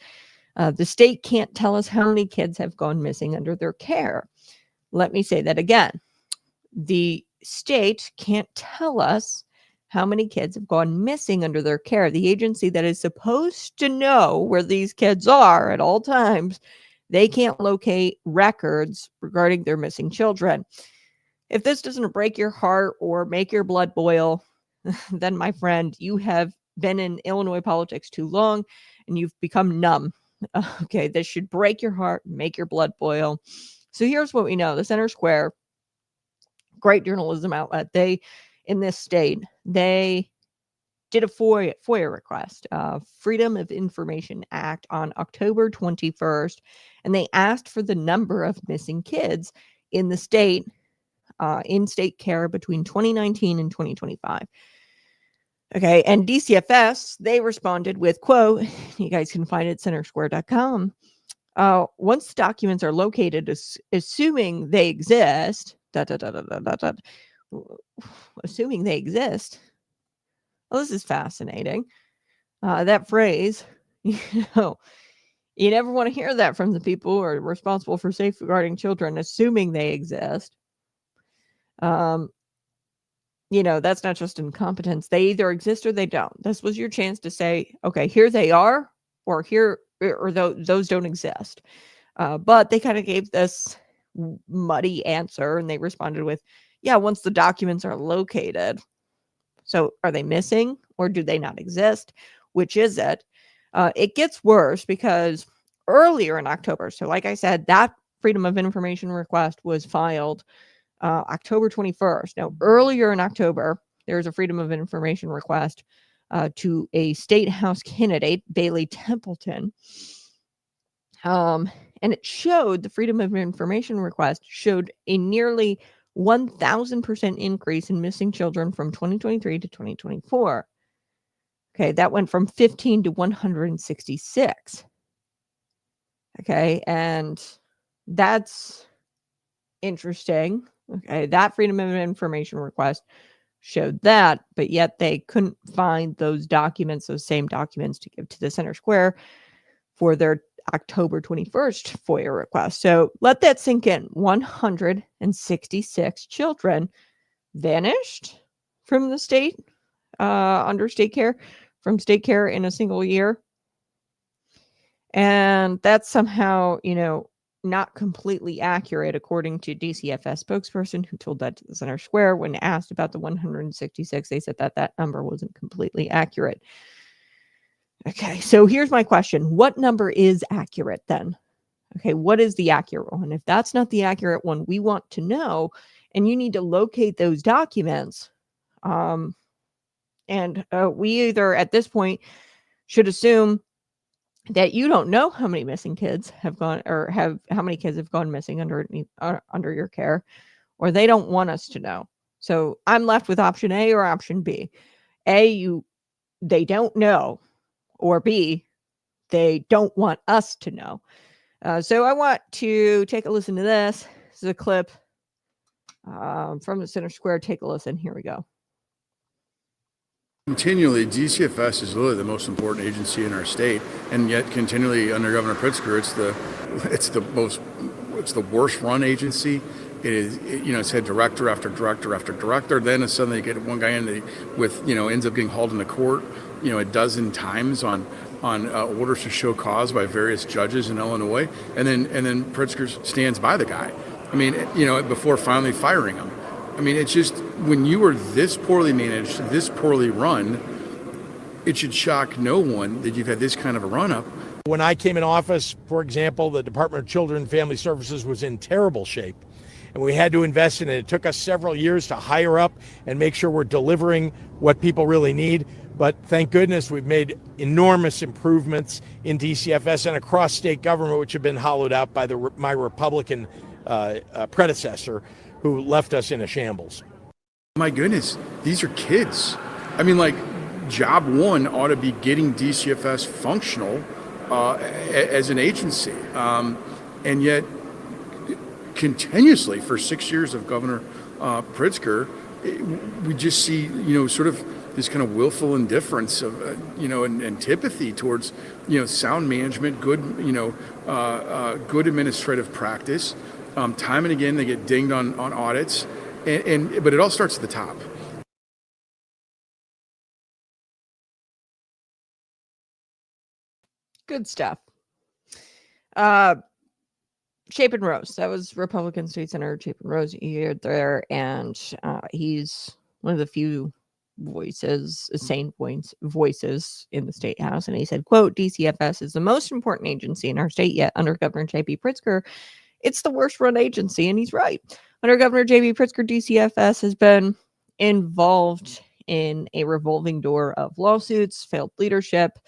the state can't tell us how many kids have gone missing under their care. Let me say that again. The state can't tell us how many kids have gone missing under their care. The agency that is supposed to know where these kids are at all times, they can't locate records regarding their missing children. If this doesn't break your heart or make your blood boil, then, my friend, you have been in Illinois politics too long and you've become numb. Okay, this should break your heart, make your blood boil. So here's what we know. The Center Square, great journalism outlet, in this state, they did a FOIA request, Freedom of Information Act, on October 21st, and they asked for the number of missing kids in the state, in state care between 2019 and 2025. Okay, and DCFS, they responded with, quote, you guys can find it at centersquare.com. Once the documents are located, assuming they exist, assuming they exist, Well, this is fascinating. That phrase, you know, you never want to hear that from the people who are responsible for safeguarding children, assuming they exist. You know, that's not just incompetence. They either exist or they don't. This was your chance to say, okay, here they are, or here, or those don't exist. But they kind of gave this muddy answer, and they responded with, yeah, once the documents are located. So are they missing, or do they not exist? Which is it? It gets worse because earlier in October, so like I said, that Freedom of Information request was filed October 21st. Now, earlier in October, there was a Freedom of Information request to a state house candidate, Bailey Templeton. And it showed, the Freedom of Information request showed a nearly 1,000% increase in missing children from 2023 to 2024. Okay, that went from 15 to 166. Okay, and that's interesting. Okay, that Freedom of Information request showed that, but yet they couldn't find those documents, those same documents, to give to the Center Square for their October 21st FOIA request. So let that sink in. 166 children vanished from the state, under state care, from state care in a single year. And that's somehow, you know, not completely accurate, according to DCFS spokesperson who told that to the Center Square. When asked about the 166, they said that that number wasn't completely accurate. Okay, so here's my question. What number is accurate then? Okay, what is the accurate one? If that's not the accurate one, we want to know, and you need to locate those documents. And we either at this point should assume that you don't know how many missing kids have gone, or how many kids have gone missing under your care, or they don't want us to know. So I'm left with option A or option B. A, they don't know, or B, they don't want us to know. So I want to take a listen to this. This is a clip from the Center Square. Take a listen. Here we go. Continually, DCFS is literally the most important agency in our state, and yet continually under Governor Pritzker, it's the worst run agency. It is, it's had director after director after director. Then suddenly you get one guy in with, ends up getting hauled into court, a dozen times on orders to show cause by various judges in Illinois, and then Pritzker stands by the guy. I mean, before finally firing him. I mean, it's just, when you are this poorly managed, this poorly run, it should shock no one that you've had this kind of a run-up. When I came in office, for example, the Department of Children and Family Services was in terrible shape, and we had to invest in it. It took us several years to hire up and make sure we're delivering what people really need. But thank goodness we've made enormous improvements in DCFS and across state government, which have been hollowed out by my Republican predecessor, who left us in a shambles. My goodness, these are kids. I mean, job one ought to be getting DCFS functional as an agency. And yet, continuously, for 6 years of Governor Pritzker, we just see, sort of this kind of willful indifference of, and antipathy towards, sound management, good, good administrative practice. Time and again, they get dinged on audits, but it all starts at the top. Good stuff. Chapin Rose, that was Republican State Senator Chapin Rose there, and he's one of the few voices, sane voices in the state house, and he said, quote, DCFS is the most important agency in our state yet. Under Governor J.B. Pritzker, it's the worst run agency, and he's right. Under Governor J.B. Pritzker, DCFS has been involved in a revolving door of lawsuits, failed leadership,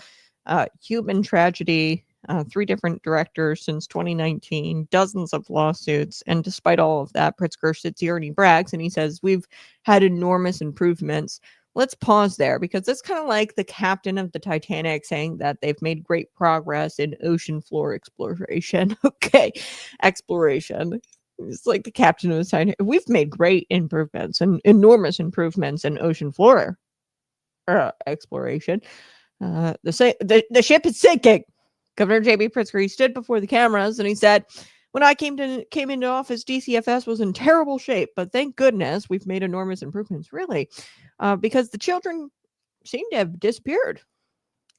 human tragedy, 3 different directors since 2019, dozens of lawsuits. And despite all of that, Pritzker sits here and he brags and he says, we've had enormous improvements. Let's pause there, because it's kind of like the captain of the Titanic saying that they've made great progress in ocean floor exploration. Okay, exploration. It's like the captain of the Titanic. We've made great improvements and enormous improvements in ocean floor exploration. The ship is sinking. Governor J.B. Pritzker, he stood before the cameras and he said, when I came into office, DCFS was in terrible shape, but thank goodness we've made enormous improvements. Really, because the children seem to have disappeared.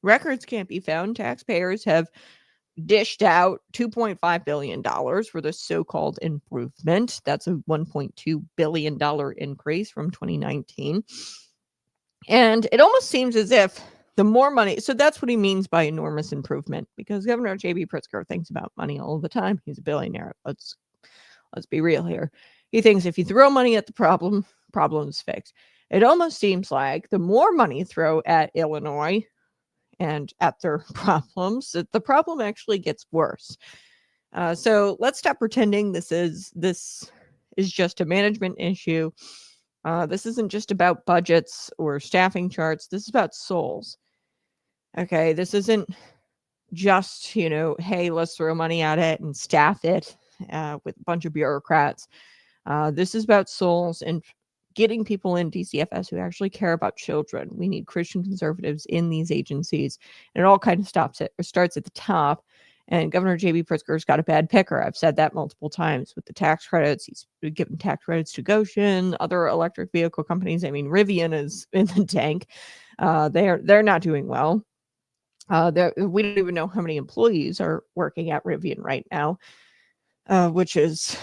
Records can't be found. Taxpayers have dished out $2.5 billion for the so-called improvement. That's a $1.2 billion increase from 2019. And it almost seems as if the more money, so that's what he means by enormous improvement, because Governor J.B. Pritzker thinks about money all the time. He's a billionaire. Let's be real here. He thinks if you throw money at the problem's fixed. It almost seems like the more money you throw at Illinois and at their problems, the problem actually gets worse. So let's stop pretending this is just a management issue. This isn't just about budgets or staffing charts. This is about souls. Okay, this isn't just, hey, let's throw money at it and staff it with a bunch of bureaucrats. This is about souls and getting people in DCFS who actually care about children. We need Christian conservatives in these agencies, and it all kind of starts at the top. And Governor J.B. Pritzker's got a bad picker. I've said that multiple times with the tax credits. He's given tax credits to Goshen, other electric vehicle companies. I mean, Rivian is in the tank. They're not doing well. We don't even know how many employees are working at Rivian right now, which is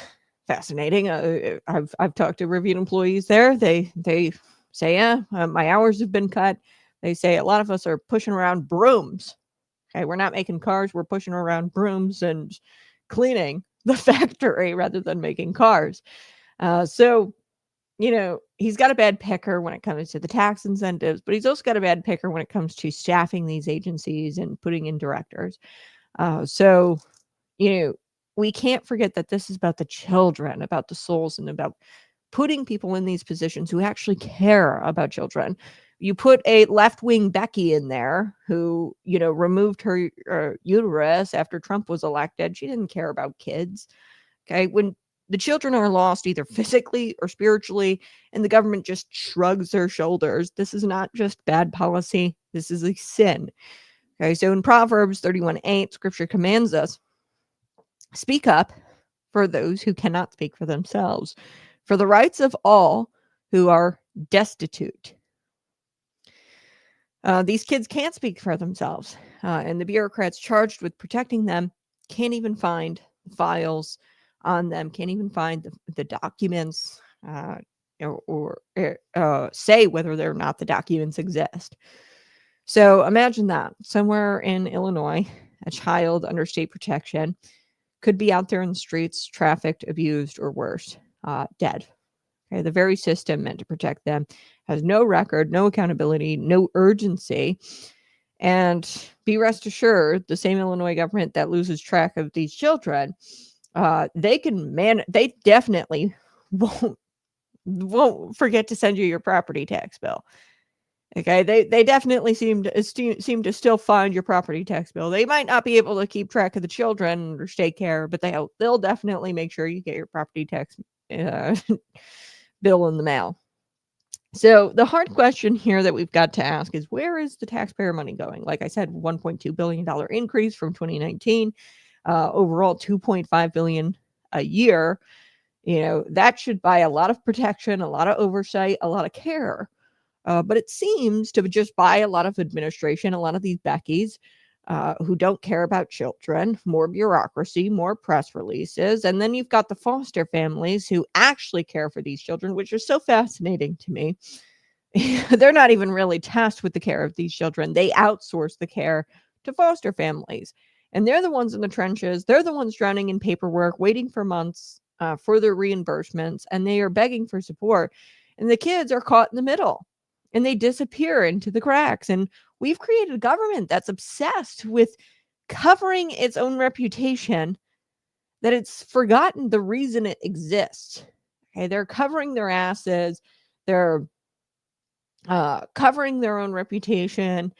fascinating. I've talked to Rivian employees there. They say, my hours have been cut. They say a lot of us are pushing around brooms. Okay, we're not making cars. We're pushing around brooms and cleaning the factory rather than making cars. So, he's got a bad picker when it comes to the tax incentives, but he's also got a bad picker when it comes to staffing these agencies and putting in directors. So, we can't forget that this is about the children, about the souls, and about putting people in these positions who actually care about children. You put a left-wing Becky in there who, removed her uterus after Trump was elected. She didn't care about kids. Okay. When the children are lost either physically or spiritually, and the government just shrugs their shoulders, this is not just bad policy. This is a sin. Okay. So in Proverbs 31:8, scripture commands us, speak up for those who cannot speak for themselves, for the rights of all who are destitute. These kids can't speak for themselves, and the bureaucrats charged with protecting them can't even find files on them, can't even find the documents or say whether or not the documents exist. So imagine that. Somewhere in Illinois, a child under state protection could be out there in the streets, trafficked, abused, or worse, dead. Okay, the very system meant to protect them has no record, no accountability, no urgency. And be rest assured, the same Illinois government that loses track of these children, they definitely won't forget to send you your property tax bill. Okay, they definitely seem to still find your property tax bill. They might not be able to keep track of the children under state care, but they'll definitely make sure you get your property tax bill in the mail. So the hard question here that we've got to ask is, where is the taxpayer money going? Like I said, $1.2 billion increase from 2019, overall $2.5 billion a year. That should buy a lot of protection, a lot of oversight, a lot of care. But it seems to just buy a lot of administration, a lot of these Beckys who don't care about children, more bureaucracy, more press releases. And then you've got the foster families who actually care for these children, which is so fascinating to me. They're not even really tasked with the care of these children. They outsource the care to foster families. And they're the ones in the trenches. They're the ones drowning in paperwork, waiting for months for their reimbursements. And they are begging for support. And the kids are caught in the middle. And they disappear into the cracks. And we've created a government that's obsessed with covering its own reputation, that it's forgotten the reason it exists. Okay, they're covering their asses. They're covering their own reputation.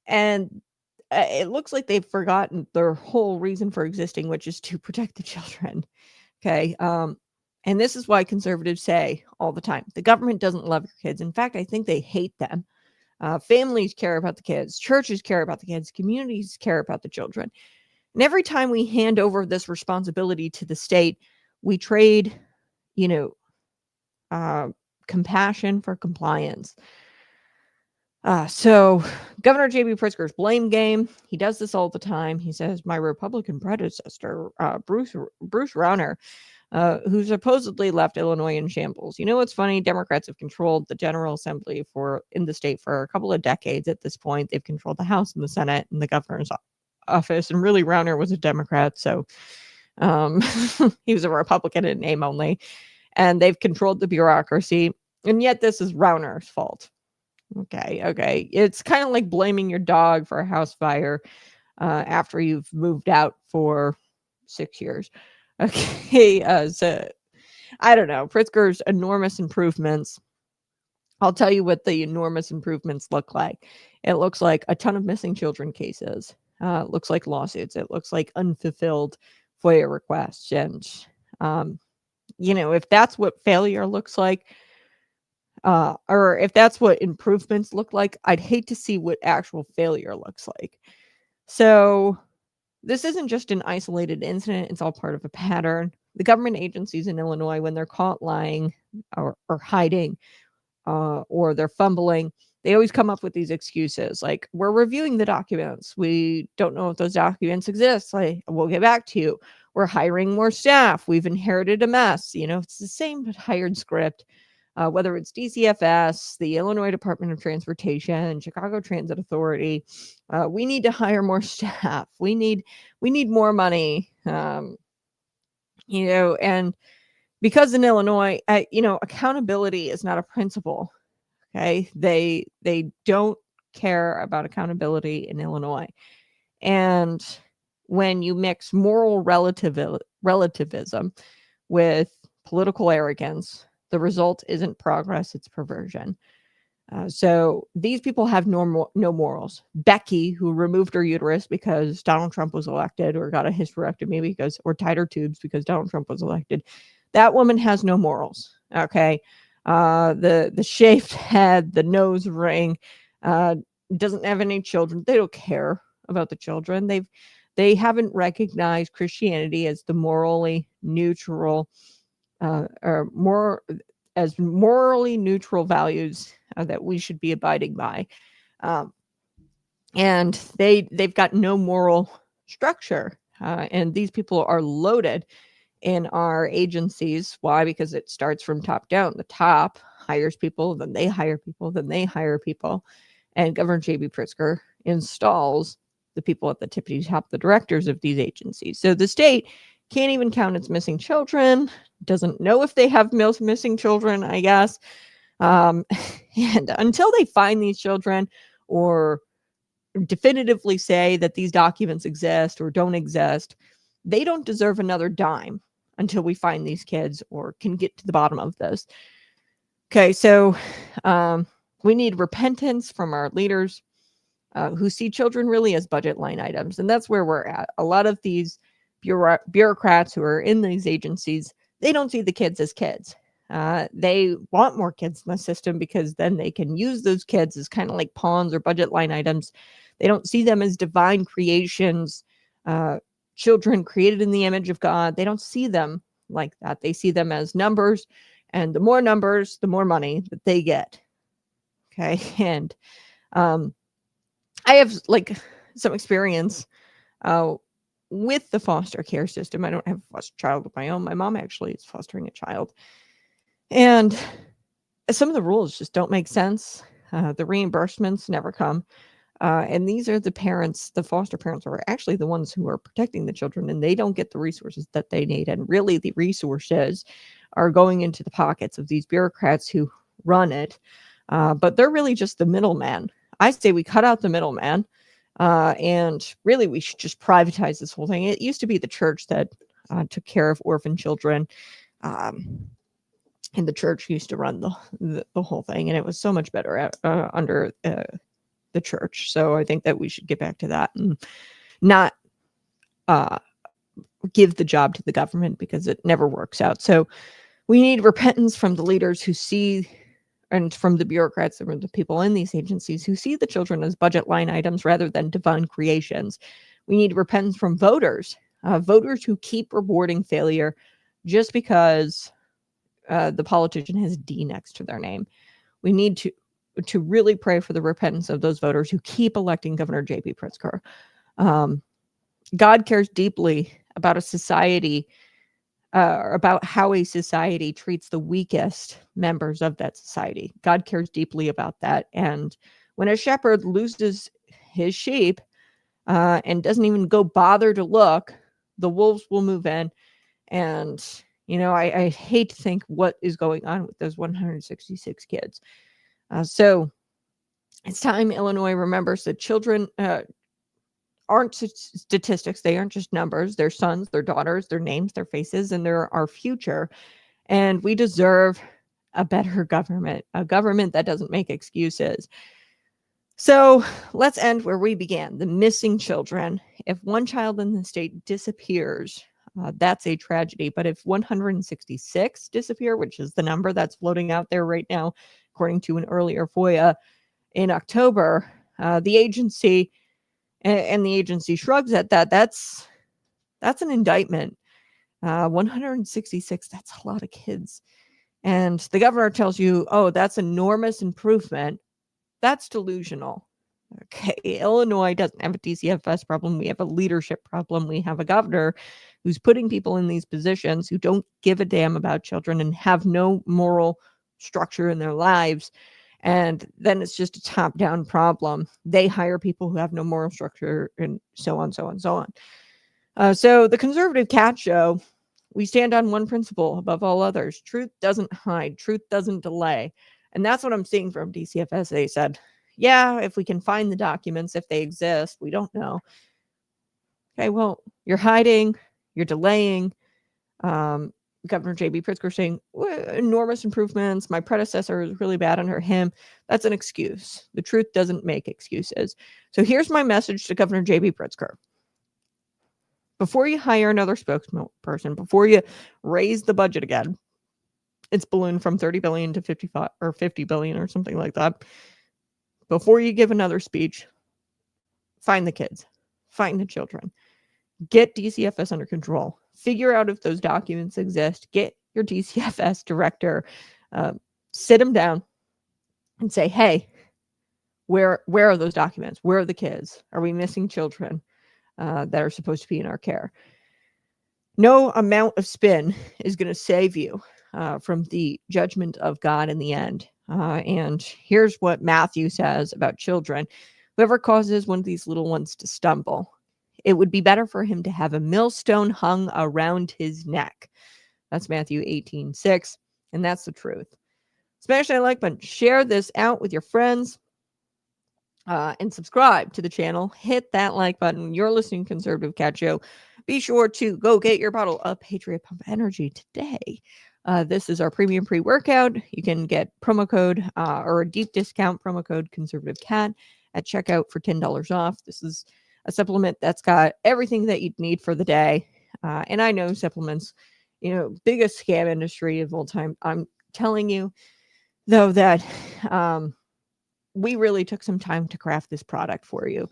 And it looks like they've forgotten their whole reason for existing, which is to protect the children. Okay. And this is why conservatives say all the time, the government doesn't love your kids. In fact, I think they hate them. Families care about the kids. Churches care about the kids. Communities care about the children. And every time we hand over this responsibility to the state, we trade, compassion for compliance. So Governor J.B. Pritzker's blame game, he does this all the time. He says, my Republican predecessor, Bruce Rauner, who supposedly left Illinois in shambles. You know what's funny? Democrats have controlled the General Assembly in the state for a couple of decades at this point. They've controlled the House and the Senate and the governor's office. And really, Rauner was a Democrat, so he was a Republican in name only. And they've controlled the bureaucracy. And yet this is Rauner's fault. Okay. It's kind of like blaming your dog for a house fire after you've moved out for 6 years. Okay, so I don't know. Pritzker's enormous improvements. I'll tell you what the enormous improvements look like. It looks like a ton of missing children cases. It looks like lawsuits. It looks like unfulfilled FOIA requests. And, if that's what failure looks like, or if that's what improvements look like, I'd hate to see what actual failure looks like. So this isn't just an isolated incident. It's all part of a pattern. The government agencies in Illinois, when they're caught lying or hiding or they're fumbling, they always come up with these excuses like, we're reviewing the documents. We don't know if those documents exist. Like, we'll get back to you. We're hiring more staff. We've inherited a mess. It's the same hired script. Whether it's DCFS, the Illinois Department of Transportation, Chicago Transit Authority, we need to hire more staff. We need more money. And because in Illinois, accountability is not a principle. Okay, they don't care about accountability in Illinois, and when you mix moral relativism with political arrogance, the result isn't progress, it's perversion. So these people have no morals. Becky, who removed her uterus because Donald Trump was elected, or got a hysterectomy or tied her tubes because Donald Trump was elected, that woman has no morals. Okay, the shaved head, the nose ring, doesn't have any children. They don't care about the children. They haven't recognized Christianity as the morally neutral, or more as morally neutral values that we should be abiding by. And they've got no moral structure. And these people are loaded in our agencies. Why? Because it starts from top down. The top hires people, then they hire people, then they hire people. And Governor J.B. Pritzker installs the people at the tippity top, the directors of these agencies. So the state can't even count its missing children, doesn't know if they have missing children, I guess. And until they find these children or definitively say that these documents exist or don't exist, they don't deserve another dime until we find these kids or can get to the bottom of this. Okay, so we need repentance from our leaders who see children really as budget line items. And that's where we're at. A lot of these bureaucrats who are in these agencies, they don't see the kids as kids. They want more kids in the system because then they can use those kids as kind of like pawns or budget line items. They don't see them as divine creations, children created in the image of God. They don't see them like that. They see them as numbers, and the more numbers, the more money that they get. Okay. And I have like some experience with the foster care system. I don't have a foster child of my own. My mom actually is fostering a child. And some of the rules just don't make sense. The reimbursements never come. And these are the parents, the foster parents are actually the ones who are protecting the children, and they don't get the resources that they need. And really the resources are going into the pockets of these bureaucrats who run it. But they're really just the middleman. I say we cut out the middleman. And really we should just privatize this whole thing. It used to be the church that took care of orphan children. And the church used to run the whole thing, and it was so much better under the church. So I think that we should get back to that and not give the job to the government, because it never works out. So we need repentance from the leaders who see and from the bureaucrats and the people in these agencies who see the children as budget line items rather than divine creations. We need repentance from voters, voters who keep rewarding failure just because the politician has D next to their name. We need to really pray for the repentance of those voters who keep electing Governor J.B. Pritzker. God cares deeply about a society, about how a society treats the weakest members of that society. God cares deeply about that. And when a shepherd loses his sheep and doesn't even go bother to look, the wolves will move in. And, I hate to think what is going on with those 166 kids. So it's time Illinois remembers that children aren't statistics. They aren't just numbers. They're sons, their daughters, their names, their faces, and they're our future. And we deserve a better government, a government that doesn't make excuses. So let's end where we began, the missing children. If one child in the state disappears, that's a tragedy. But if 166 disappear, which is the number that's floating out there right now, according to an earlier FOIA in October, the agency and the agency shrugs at that. That's an indictment. 166, that's a lot of kids. And the governor tells you, oh, that's enormous improvement. That's delusional. Okay, Illinois doesn't have a DCFS problem. We have a leadership problem. We have a governor who's putting people in these positions who don't give a damn about children and have no moral structure in their lives. And then it's just a top-down problem. They hire people who have no moral structure and so on, so on, so on. So the conservative cat show, we stand on one principle above all others. Truth doesn't hide. Truth doesn't delay. And that's what I'm seeing from DCFS. They said, yeah, if we can find the documents, if they exist, we don't know. Okay, well, you're hiding, you're delaying. Governor J.B. Pritzker saying, enormous improvements. My predecessor is really bad under him. That's an excuse. The truth doesn't make excuses. So here's my message to Governor J.B. Pritzker. Before you hire another spokesperson, before you raise the budget again, it's ballooned from 30 billion to 55 or 50 billion or something like that. Before you give another speech, find the kids, find the children, get DCFS under control, figure out if those documents exist, get your DCFS director, sit them down and say, hey, where are those documents? Where are the kids? Are we missing children that are supposed to be in our care? No amount of spin is going to save you from the judgment of God in the end. And here's what Matthew says about children. Whoever causes one of these little ones to stumble, it would be better for him to have a millstone hung around his neck. That's Matthew 18:6. And that's the truth. Smash that like button. Share this out with your friends. And subscribe to the channel. Hit that like button. You're listening to Conservative Cat Show. Be sure to go get your bottle of Patriot Pump Energy today. This is our premium pre-workout. You can get promo code or a deep discount promo code Conservative Cat at checkout for $10 off. This is a supplement that's got everything that you'd need for the day. And I know supplements, biggest scam industry of all time. I'm telling you, though, that we really took some time to craft this product for you.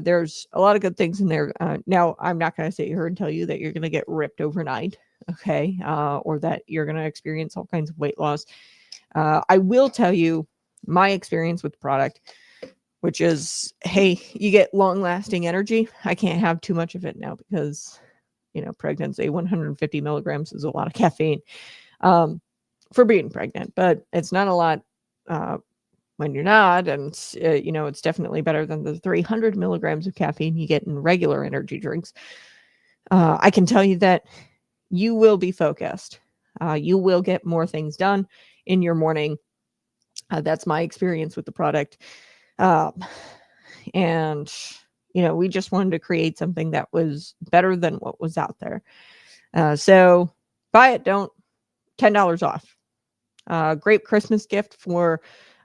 There's a lot of good things in there. Now, I'm not going to sit here and tell you that you're going to get ripped overnight, okay, or that you're going to experience all kinds of weight loss. I will tell you my experience with the product, which is, hey, you get long-lasting energy. I can't have too much of it now because, pregnancy, 150 milligrams is a lot of caffeine for being pregnant, but it's not a lot when you're not. And, it's definitely better than the 300 milligrams of caffeine you get in regular energy drinks. I can tell you that you will be focused. You will get more things done in your morning. That's my experience with the product. And, we just wanted to create something that was better than what was out there. So buy it, don't. $10 off. Great Christmas gift for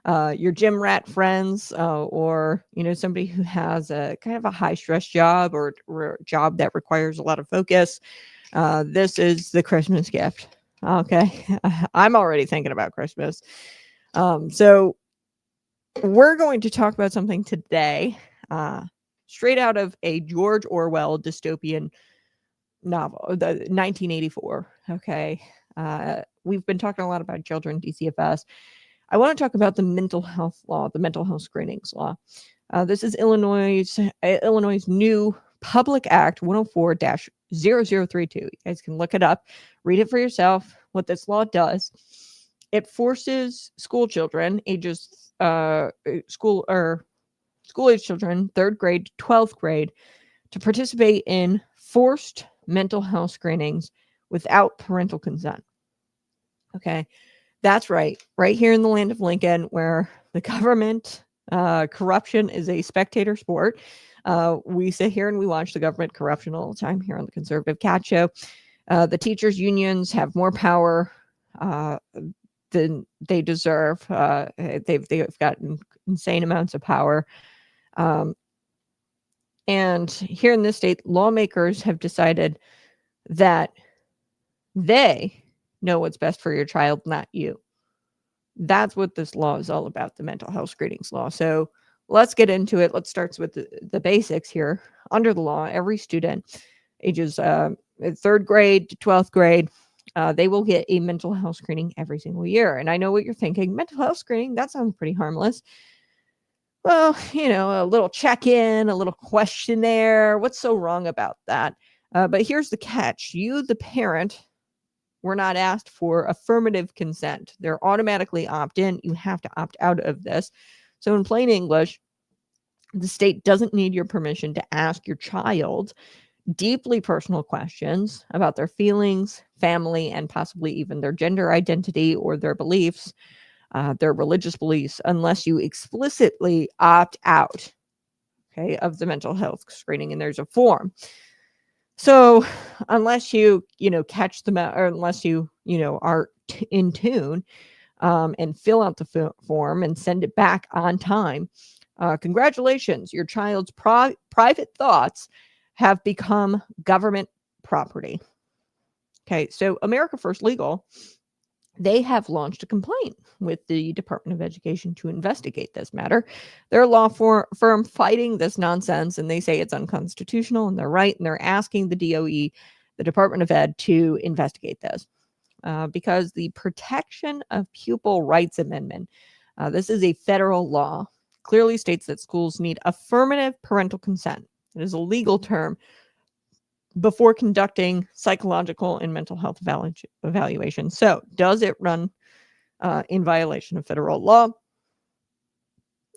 your gym rat friends, or somebody who has a kind of a high stress job or a job that requires a lot of focus. This is the Christmas gift. Okay, I'm already thinking about Christmas. So we're going to talk about something today, straight out of a George Orwell dystopian novel, the 1984. Okay. We've been talking a lot about children, DCFS. I want to talk about the mental health law, the mental health screenings law. This is Illinois' new Public Act 104-0032. You guys can look it up, read it for yourself. What this law does, it forces school children, school age children, 3rd grade to 12th grade, to participate in forced mental health screenings without parental consent. Okay, that's right. Right here in the land of Lincoln, where the government corruption is a spectator sport. We sit here and we watch the government corruption all the time here on the Conservative Cat Show. The teachers' unions have more power than they deserve. They've gotten insane amounts of power. And here in this state, lawmakers have decided that they know what's best for your child, not you. That's what this law is all about, the mental health screenings law. So let's get into it. Let's start with the basics here. Under the law, every student ages 3rd grade to 12th grade, they will get a mental health screening every single year. And I know what you're thinking. Mental health screening, that sounds pretty harmless. Well, a little check-in, a little questionnaire. What's so wrong about that? But here's the catch. You, the parent, were not asked for affirmative consent. They're automatically opt-in. You have to opt out of this. So in plain English, the state doesn't need your permission to ask your child deeply personal questions about their feelings, family, and possibly even their gender identity or their beliefs, their religious beliefs, unless you explicitly opt out, okay, of the mental health screening. And there's a form. So unless you, catch them out, or unless you, are in tune and fill out the form and send it back on time, congratulations, your child's private thoughts have become government property. Okay, so America First Legal, they have launched a complaint with the Department of Education to investigate this matter. They're a law firm fighting this nonsense, and they say it's unconstitutional, and they're right, and they're asking the DOE, the Department of Ed, to investigate this because the Protection of Pupil Rights Amendment, this is a federal law, clearly states that schools need affirmative parental consent. It is a legal term before conducting psychological and mental health evaluation. So does it run in violation of federal law?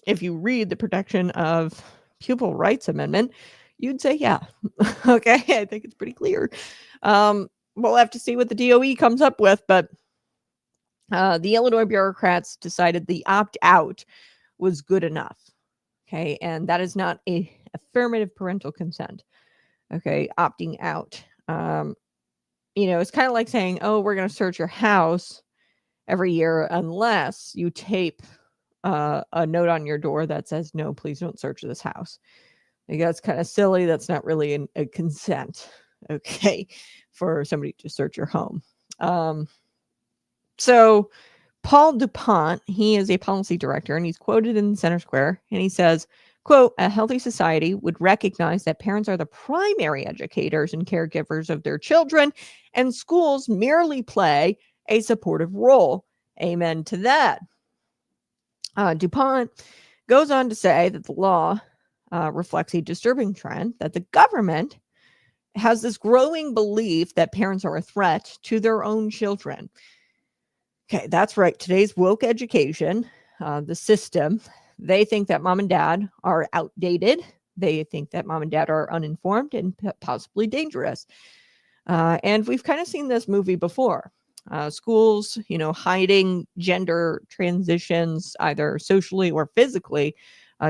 If you read the Protection of Pupil Rights Amendment, you'd say, yeah. Okay, I think it's pretty clear. We'll have to see what the DOE comes up with, but the Illinois bureaucrats decided the opt-out was good enough. Okay, and that is not a affirmative parental consent. Okay, opting out. It's kind of like saying, oh, we're going to search your house every year unless you tape a note on your door that says, no, please don't search this house. Like, that's kind of silly. That's not really a consent, okay, for somebody to search your home. So Paul DuPont, he is a policy director, and he's quoted in Center Square, and he says, quote, a healthy society would recognize that parents are the primary educators and caregivers of their children, and schools merely play a supportive role. Amen to that. DuPont goes on to say that the law reflects a disturbing trend that the government has this growing belief that parents are a threat to their own children. Okay, that's right. Today's woke education, the system, they think that mom and dad are outdated. They think that mom and dad are uninformed and possibly dangerous. And we've kind of seen this movie before. Schools, hiding gender transitions, either socially or physically,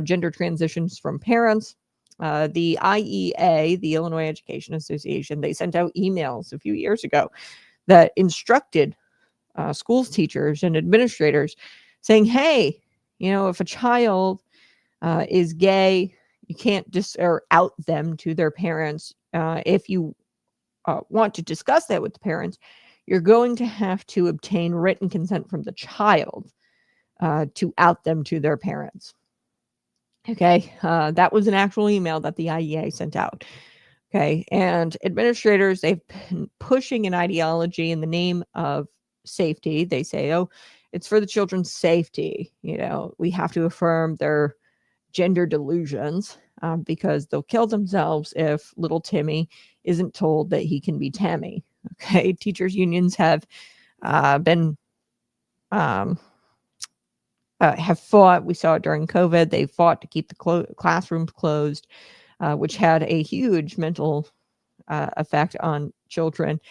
gender transitions from parents. The IEA, the Illinois Education Association, they sent out emails a few years ago that instructed schools teachers and administrators saying, hey, if a child is gay, you can't out them to their parents. If you want to discuss that with the parents, you're going to have to obtain written consent from the child. to out them to their parents. Okay, that was an actual email that the IEA sent out. Okay, and administrators, they've been pushing an ideology in the name of safety. They say, oh, it's for the children's safety. We have to affirm their gender delusions because they'll kill themselves if little Timmy isn't told that he can be Tammy. Okay, teachers' unions have been have fought. We saw it during COVID. They fought to keep the classrooms closed, which had a huge mental effect on children.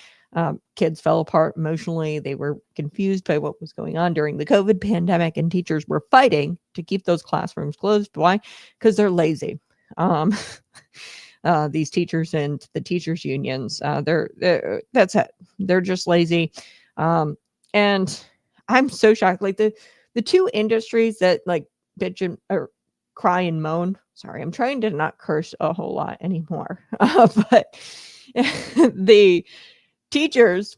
Kids fell apart emotionally. They were confused by what was going on during the COVID pandemic, and teachers were fighting to keep those classrooms closed. Why? Because they're lazy. These teachers and the teachers unions, that's it. They're just lazy. And I'm so shocked. Like the two industries that like bitch and or cry and moan. Sorry, I'm trying to not curse a whole lot anymore. But the teachers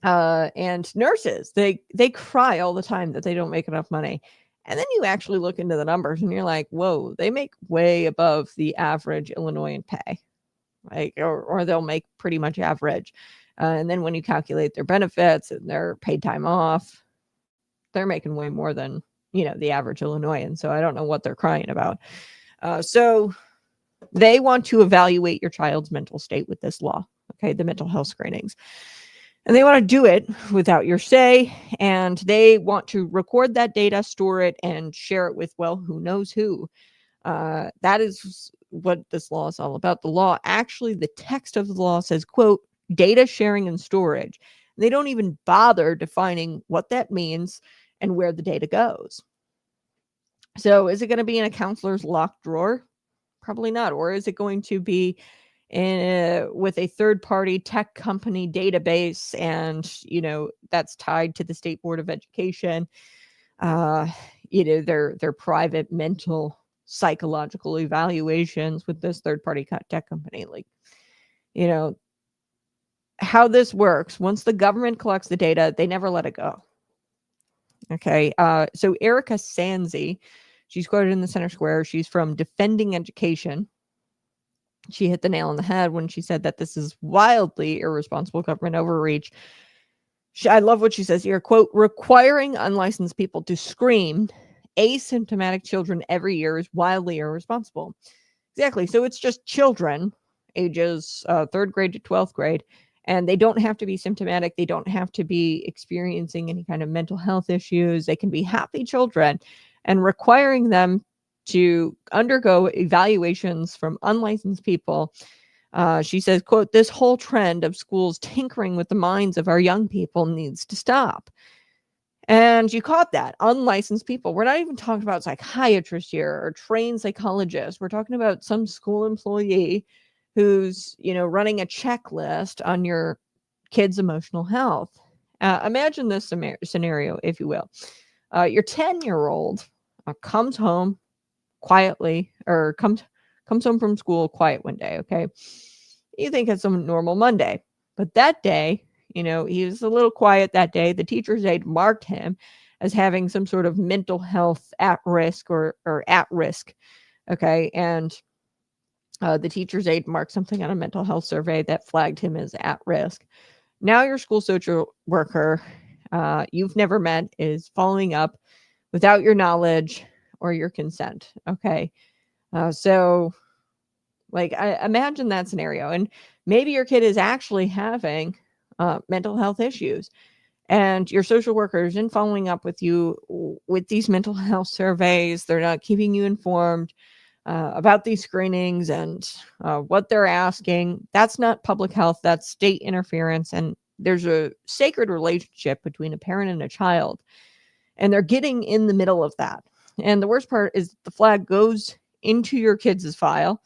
and nurses, they cry all the time that they don't make enough money. And then you actually look into the numbers and you're like, whoa, they make way above the average Illinoisan pay. Like, or they'll make pretty much average. And then when you calculate their benefits and their paid time off, they're making way more than, the average Illinoisan. So I don't know what they're crying about. So they want to evaluate your child's mental state with this law. Okay, the mental health screenings. And they want to do it without your say. And they want to record that data, store it, and share it with, well, who knows who. That is what this law is all about. The law, actually, the text of the law says, quote, data sharing and storage. They don't even bother defining what that means and where the data goes. So is it going to be in a counselor's locked drawer? Probably not. Or is it going to be with a third-party tech company database, and that's tied to the State Board of Education? Their private mental psychological evaluations with this third-party tech company. Like, how this works, once the government collects the data, they never let it go. Okay, so Erica Sanzi, she's quoted in the Center Square. She's from Defending Education. She hit the nail on the head when she said that this is wildly irresponsible government overreach. I love what she says here, quote, requiring unlicensed people to screen asymptomatic children every year is wildly irresponsible. Exactly. So it's just children ages 3rd grade to 12th grade, and they don't have to be symptomatic. They don't have to be experiencing any kind of mental health issues. They can be happy children, and requiring them to undergo evaluations from unlicensed people. She says, quote, this whole trend of schools tinkering with the minds of our young people needs to stop. And you caught that, unlicensed people. We're not even talking about psychiatrists here or trained psychologists. We're talking about some school employee who's, running a checklist on your kid's emotional health. Imagine this scenario, if you will. Your 10-year-old comes home quietly, or comes home from school quiet one day. Okay, you think it's a normal Monday, but that day, he was a little quiet that day. The teacher's aide marked him as having some sort of mental health at risk or at risk. Okay, and the teacher's aide marked something on a mental health survey that flagged him as at risk. Now your school social worker you've never met is following up without your knowledge or your consent. Okay. So I imagine that scenario, and maybe your kid is actually having mental health issues, and your social worker isn't following up with you with these mental health surveys. They're not keeping you informed about these screenings and what they're asking. That's not public health. That's state interference. And there's a sacred relationship between a parent and a child, and they're getting in the middle of that. And the worst part is the flag goes into your kid's file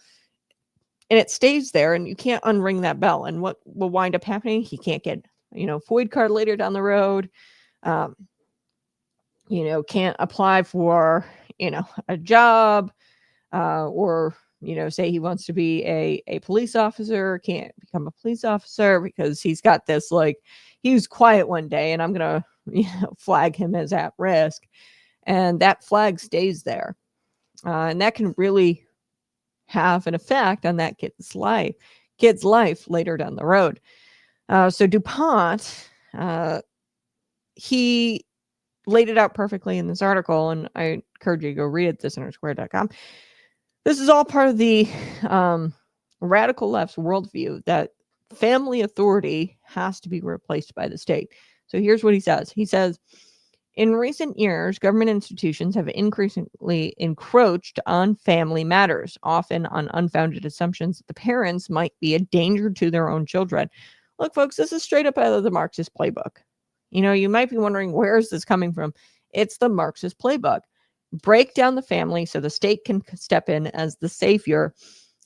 and it stays there, and you can't unring that bell. And what will wind up happening? He can't get, FOID card later down the road. Can't apply for, a job, or, say he wants to be a police officer, can't become a police officer because he's got this, he was quiet one day and I'm going to flag him as at risk. And that flag stays there. And that can really have an effect on that kid's life later down the road. So DuPont, he laid it out perfectly in this article, and I encourage you to go read it, thecentersquare.com. This is all part of the radical left's worldview that family authority has to be replaced by the state. So here's what he says. He says, in recent years, government institutions have increasingly encroached on family matters, often on unfounded assumptions that the parents might be a danger to their own children. Look, folks, this is straight up out of the Marxist playbook. You might be wondering, where is this coming from? It's the Marxist playbook. Break down the family so the state can step in as the savior.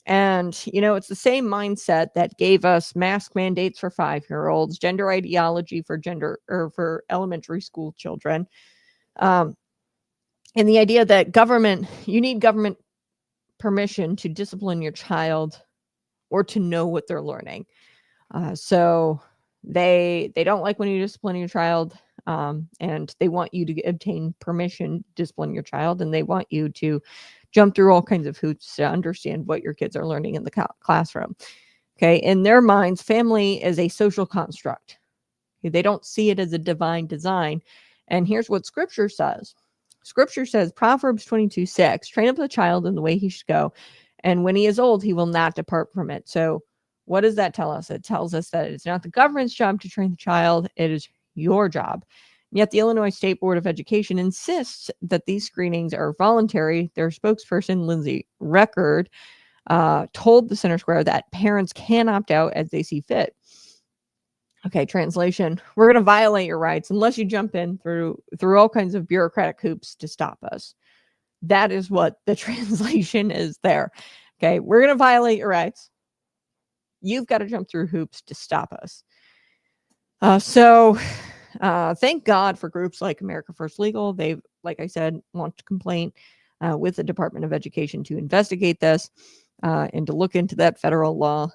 And, it's the same mindset that gave us mask mandates for 5-year-olds, gender ideology for elementary school children. And the idea that you need government permission to discipline your child or to know what they're learning. So they don't like when you discipline your child, and they want you to obtain permission to discipline your child, and they want you to jump through all kinds of hoops to understand what your kids are learning in the classroom. Okay. In their minds, family is a social construct. Okay? They don't see it as a divine design. And here's what scripture says. Scripture says, Proverbs 22:6, train up the child in the way he should go, and when he is old, he will not depart from it. So what does that tell us? It tells us that it's not the government's job to train the child. It is your job. Yet the Illinois State Board of Education insists that these screenings are voluntary. Their spokesperson, Lindsay Record, told the Center Square that parents can opt out as they see fit. Okay, translation. We're going to violate your rights unless you jump in through all kinds of bureaucratic hoops to stop us. That is what the translation is there. Okay, we're going to violate your rights. You've got to jump through hoops to stop us. Thank God for groups like America First Legal. They've, like I said, launched a complaint with the Department of Education to investigate this and to look into that federal law.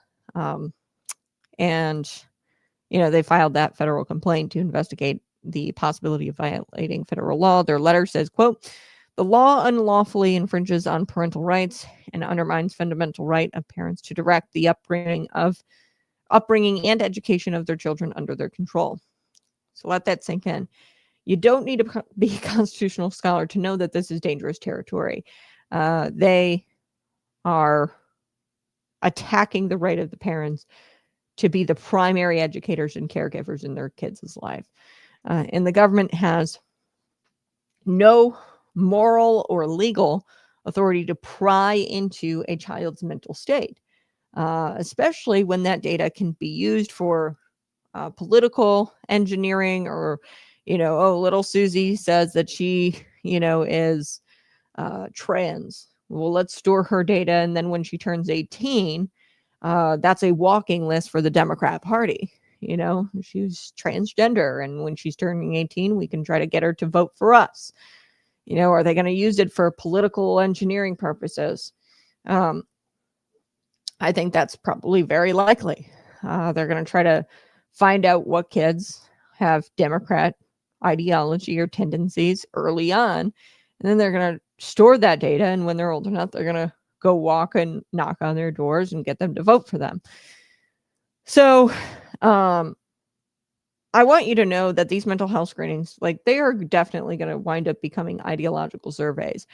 They filed that federal complaint to investigate the possibility of violating federal law. Their letter says, quote, the law unlawfully infringes on parental rights and undermines fundamental right of parents to direct the upbringing and education of their children under their control. So let that sink in. You don't need to be a constitutional scholar to know that this is dangerous territory. They are attacking the right of the parents to be the primary educators and caregivers in their kids' life. And the government has no moral or legal authority to pry into a child's mental state, especially when that data can be used for political engineering, or, little Susie says that she, is trans. Well, let's store her data. And then when she turns 18, that's a walking list for the Democrat Party. She's transgender. And when she's turning 18, we can try to get her to vote for us. Are they going to use it for political engineering purposes? I think that's probably very likely. They're going to try to find out what kids have Democrat ideology or tendencies early on. And then they're going to store that data. And when they're old enough, they're going to go walk and knock on their doors and get them to vote for them. So I want you to know that these mental health screenings, they are definitely going to wind up becoming ideological surveys.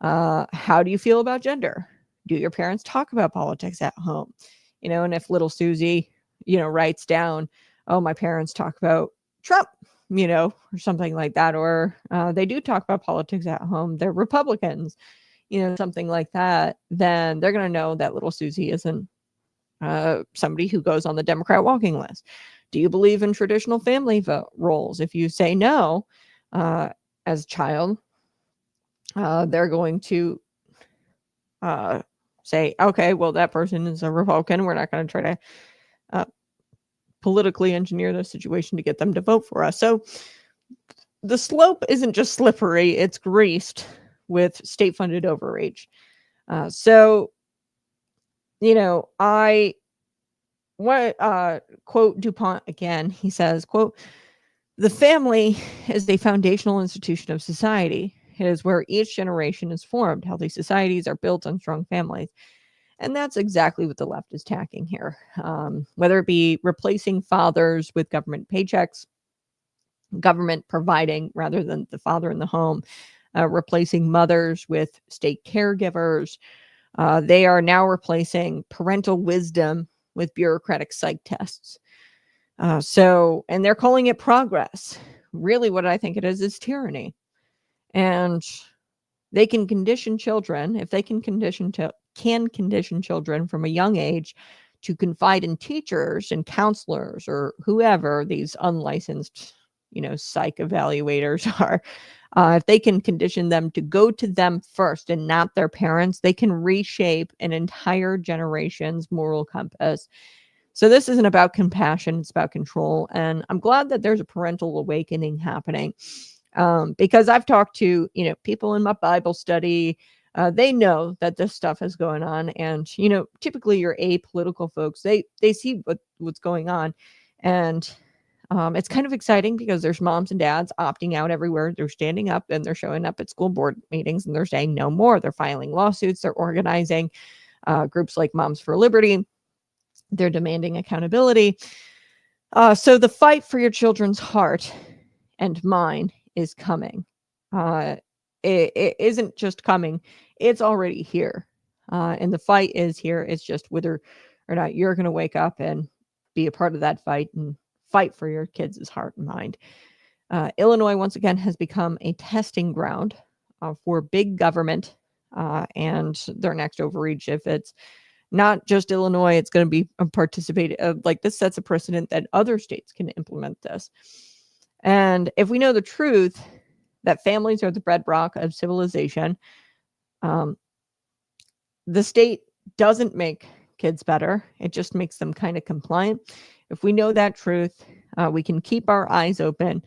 How do you feel about gender? Do your parents talk about politics at home? And if little Susie, writes down, oh, my parents talk about Trump, or something like that, or they do talk about politics at home, they're Republicans, something like that, then they're going to know that little Susie isn't somebody who goes on the Democrat walking list. Do you believe in traditional family roles? If you say no, as a child, they're going to say, okay, well, that person is a Republican. We're not going to try to politically engineer the situation to get them to vote for us. So the slope isn't just slippery, it's greased with state-funded overreach. I want to quote DuPont again. He says, quote, The family is a foundational institution of society. It is where each generation is formed. Healthy societies are built on strong families. And that's exactly what the left is tacking here. Whether it be replacing fathers with government paychecks, government providing rather than the father in the home, replacing mothers with state caregivers. They are now replacing parental wisdom with bureaucratic psych tests. And they're calling it progress. Really, what I think it is tyranny. And they can condition children, if they can condition children from a young age to confide in teachers and counselors or whoever these unlicensed, psych evaluators are. If they can condition them to go to them first and not their parents, they can reshape an entire generation's moral compass. So this isn't about compassion, it's about control. And I'm glad that there's a parental awakening happening. Because I've talked to, people in my Bible study, they know that this stuff is going on. And, typically your apolitical folks, they see what's going on. And it's kind of exciting because there's moms and dads opting out everywhere. They're standing up and they're showing up at school board meetings and they're saying no more. They're filing lawsuits. They're organizing groups like Moms for Liberty. They're demanding accountability. So the fight for your children's heart and mine is coming. It isn't just coming. It's already here. And the fight is here. It's just whether or not you're going to wake up and be a part of that fight and fight for your kids' heart and mind. Illinois, once again, has become a testing ground for big government and their next overreach. If it's not just Illinois, it's going to be this sets a precedent that other states can implement this. And if we know the truth that families are the bedrock of civilization, the state doesn't make kids better. It just makes them kind of compliant. If we know that truth, we can keep our eyes open.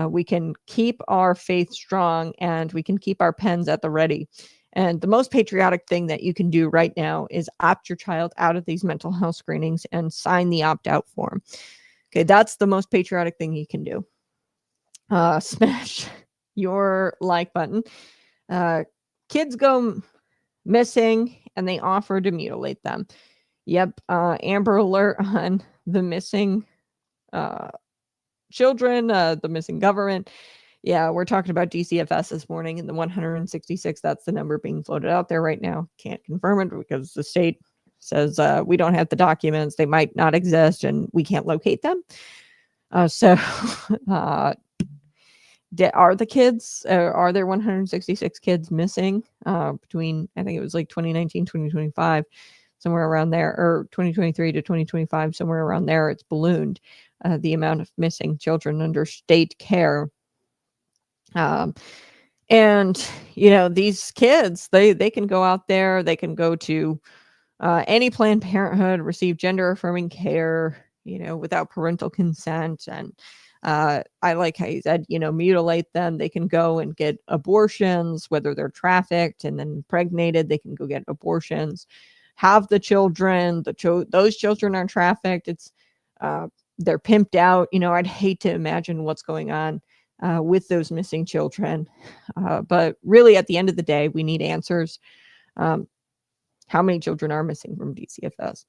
We can keep our faith strong, and we can keep our pens at the ready. And the most patriotic thing that you can do right now is opt your child out of these mental health screenings and sign the opt-out form. Okay, that's the most patriotic thing you can do. Smash your like button. Kids go missing and they offer to mutilate them. Yep, Amber Alert on the missing children, the missing government. Yeah, we're talking about DCFS this morning and the 166. That's the number being floated out there right now. Can't confirm it because the state says we don't have the documents. They might not exist and we can't locate them. Are the kids, are there 166 kids missing between, I think it was like 2019, 2025, somewhere around there, or 2023 to 2025, somewhere around there. It's ballooned, the amount of missing children under state care. And, these kids, they can go out there, they can go to any Planned Parenthood, receive gender affirming care, without parental consent. And I like how you said, mutilate them. They can go and get abortions, whether they're trafficked and then impregnated, they can go get abortions, have the children, those children are trafficked. It's, they're pimped out. I'd hate to imagine what's going on with those missing children. But really, at the end of the day, we need answers. How many children are missing from DCFS?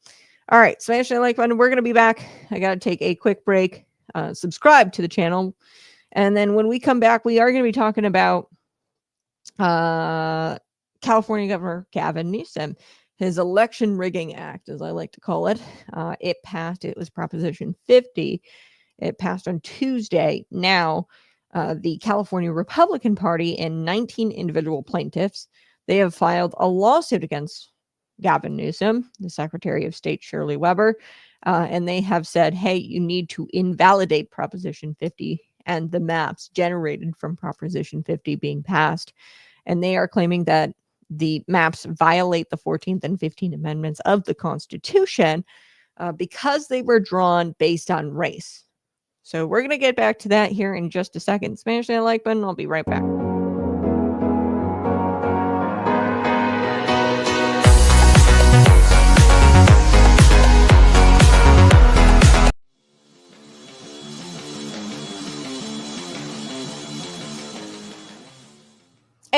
All right, smash that like button. We're going to be back. I got to take a quick break. Subscribe to the channel. And then when we come back, we are going to be talking about California Governor Gavin Newsom, his election rigging act, as I like to call it. It passed. It was Proposition 50. It passed on Tuesday. Now, the California Republican Party and 19 individual plaintiffs, they have filed a lawsuit against Gavin Newsom, the Secretary of State Shirley Weber, and they have said, hey, you need to invalidate Proposition 50 and the maps generated from Proposition 50 being passed. And they are claiming that the maps violate the 14th and 15th Amendments of the Constitution because they were drawn based on race. So we're going to get back to that here in just a second. Smash that like button. I'll be right back.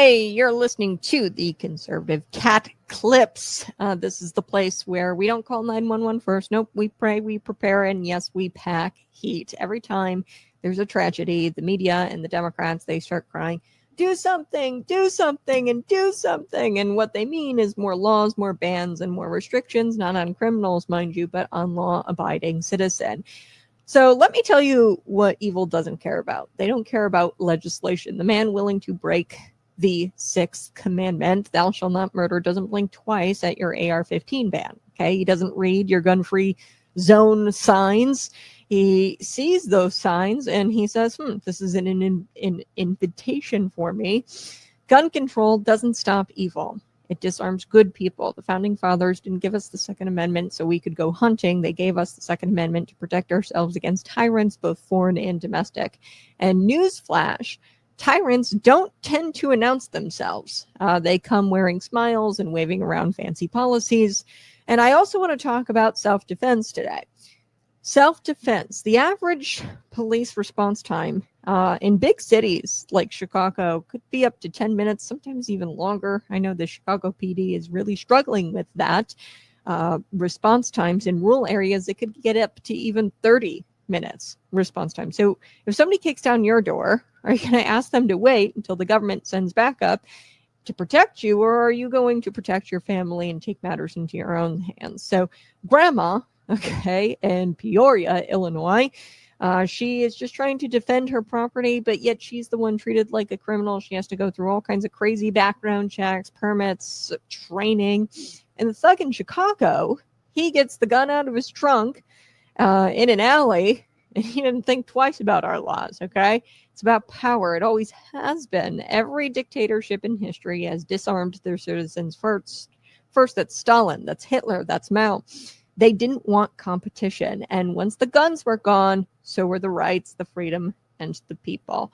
Hey, you're listening to the Conservative Cat Clips. This is the place where we don't call 911 first. Nope, we pray, we prepare, and yes, we pack heat. Every time there's a tragedy, the media and the Democrats, they start crying, do something, and do something. And what they mean is more laws, more bans, and more restrictions, not on criminals, mind you, but on law-abiding citizens. So let me tell you what evil doesn't care about. They don't care about legislation. The man willing to break the sixth commandment, thou shalt not murder, doesn't blink twice at your AR-15 ban. Okay, he doesn't read your gun-free zone signs. He sees those signs and he says, this is an invitation for me. Gun control doesn't stop evil. It disarms good people. The founding fathers didn't give us the Second Amendment so we could go hunting. They gave us the Second Amendment to protect ourselves against tyrants, both foreign and domestic. And newsflash, tyrants don't tend to announce themselves. They come wearing smiles and waving around fancy policies. And I also want to talk about self-defense today. Self-defense. The average police response time in big cities like Chicago could be up to 10 minutes, sometimes even longer. I know the Chicago PD is really struggling with that. Response times in rural areas, it could get up to even 30 minutes response time. So if somebody kicks down your door, are you going to ask them to wait until the government sends backup to protect you, or are you going to protect your family and take matters into your own hands? So grandma, in Peoria, Illinois, she is just trying to defend her property, but yet she's the one treated like a criminal. She has to go through all kinds of crazy background checks, permits, training. And the thug in Chicago, he gets the gun out of his trunk in an alley, and he didn't think twice about our laws, okay? It's about power. It always has been. Every dictatorship in history has disarmed their citizens first. That's Stalin, that's Hitler, that's Mao. They didn't want competition. And once the guns were gone, so were the rights, the freedom, and the people.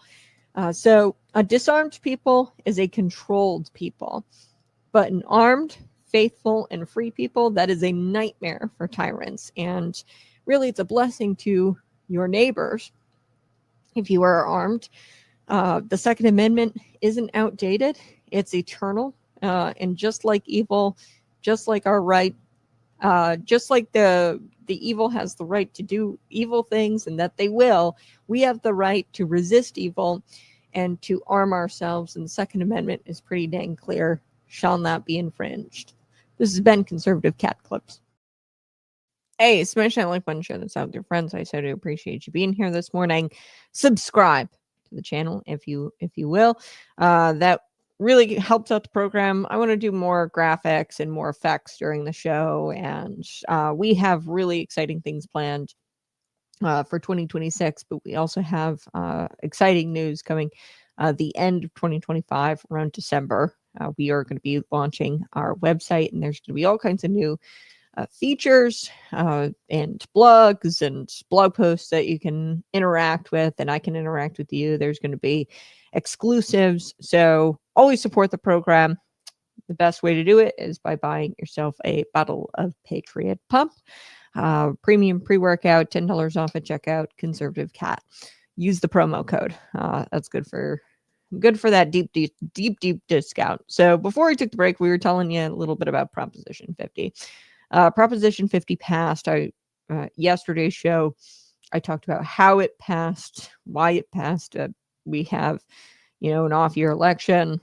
So a disarmed people is a controlled people. But an armed, faithful, and free people, that is a nightmare for tyrants. And really, it's a blessing to your neighbors if you are armed. The Second Amendment isn't outdated. It's eternal. And just like evil, just like our right, just like the evil has the right to do evil things, and that they will, we have the right to resist evil and to arm ourselves. And the Second Amendment is pretty dang clear, shall not be infringed. This has been Conservative Cat Clips. Hey, smash that like button, share this out with your friends. I so do appreciate you being here this morning. Subscribe to the channel if you will. That really helps out the program. I want to do more graphics and more effects during the show, and we have really exciting things planned for 2026, but we also have exciting news coming the end of 2025, around December. We are going to be launching our website, and there's going to be all kinds of new features and blogs and blog posts that you can interact with, and I can interact with you. There's going to be exclusives. So always support the program. The best way to do it is by buying yourself a bottle of Patriot Pump. Premium pre-workout, $10 off at checkout, Conservative Cat. Use the promo code. That's good for that deep discount. So before we took the break, we were telling you a little bit about Proposition 50. Proposition 50 passed. Yesterday's show, I talked about how it passed, why it passed. We have, an off-year election.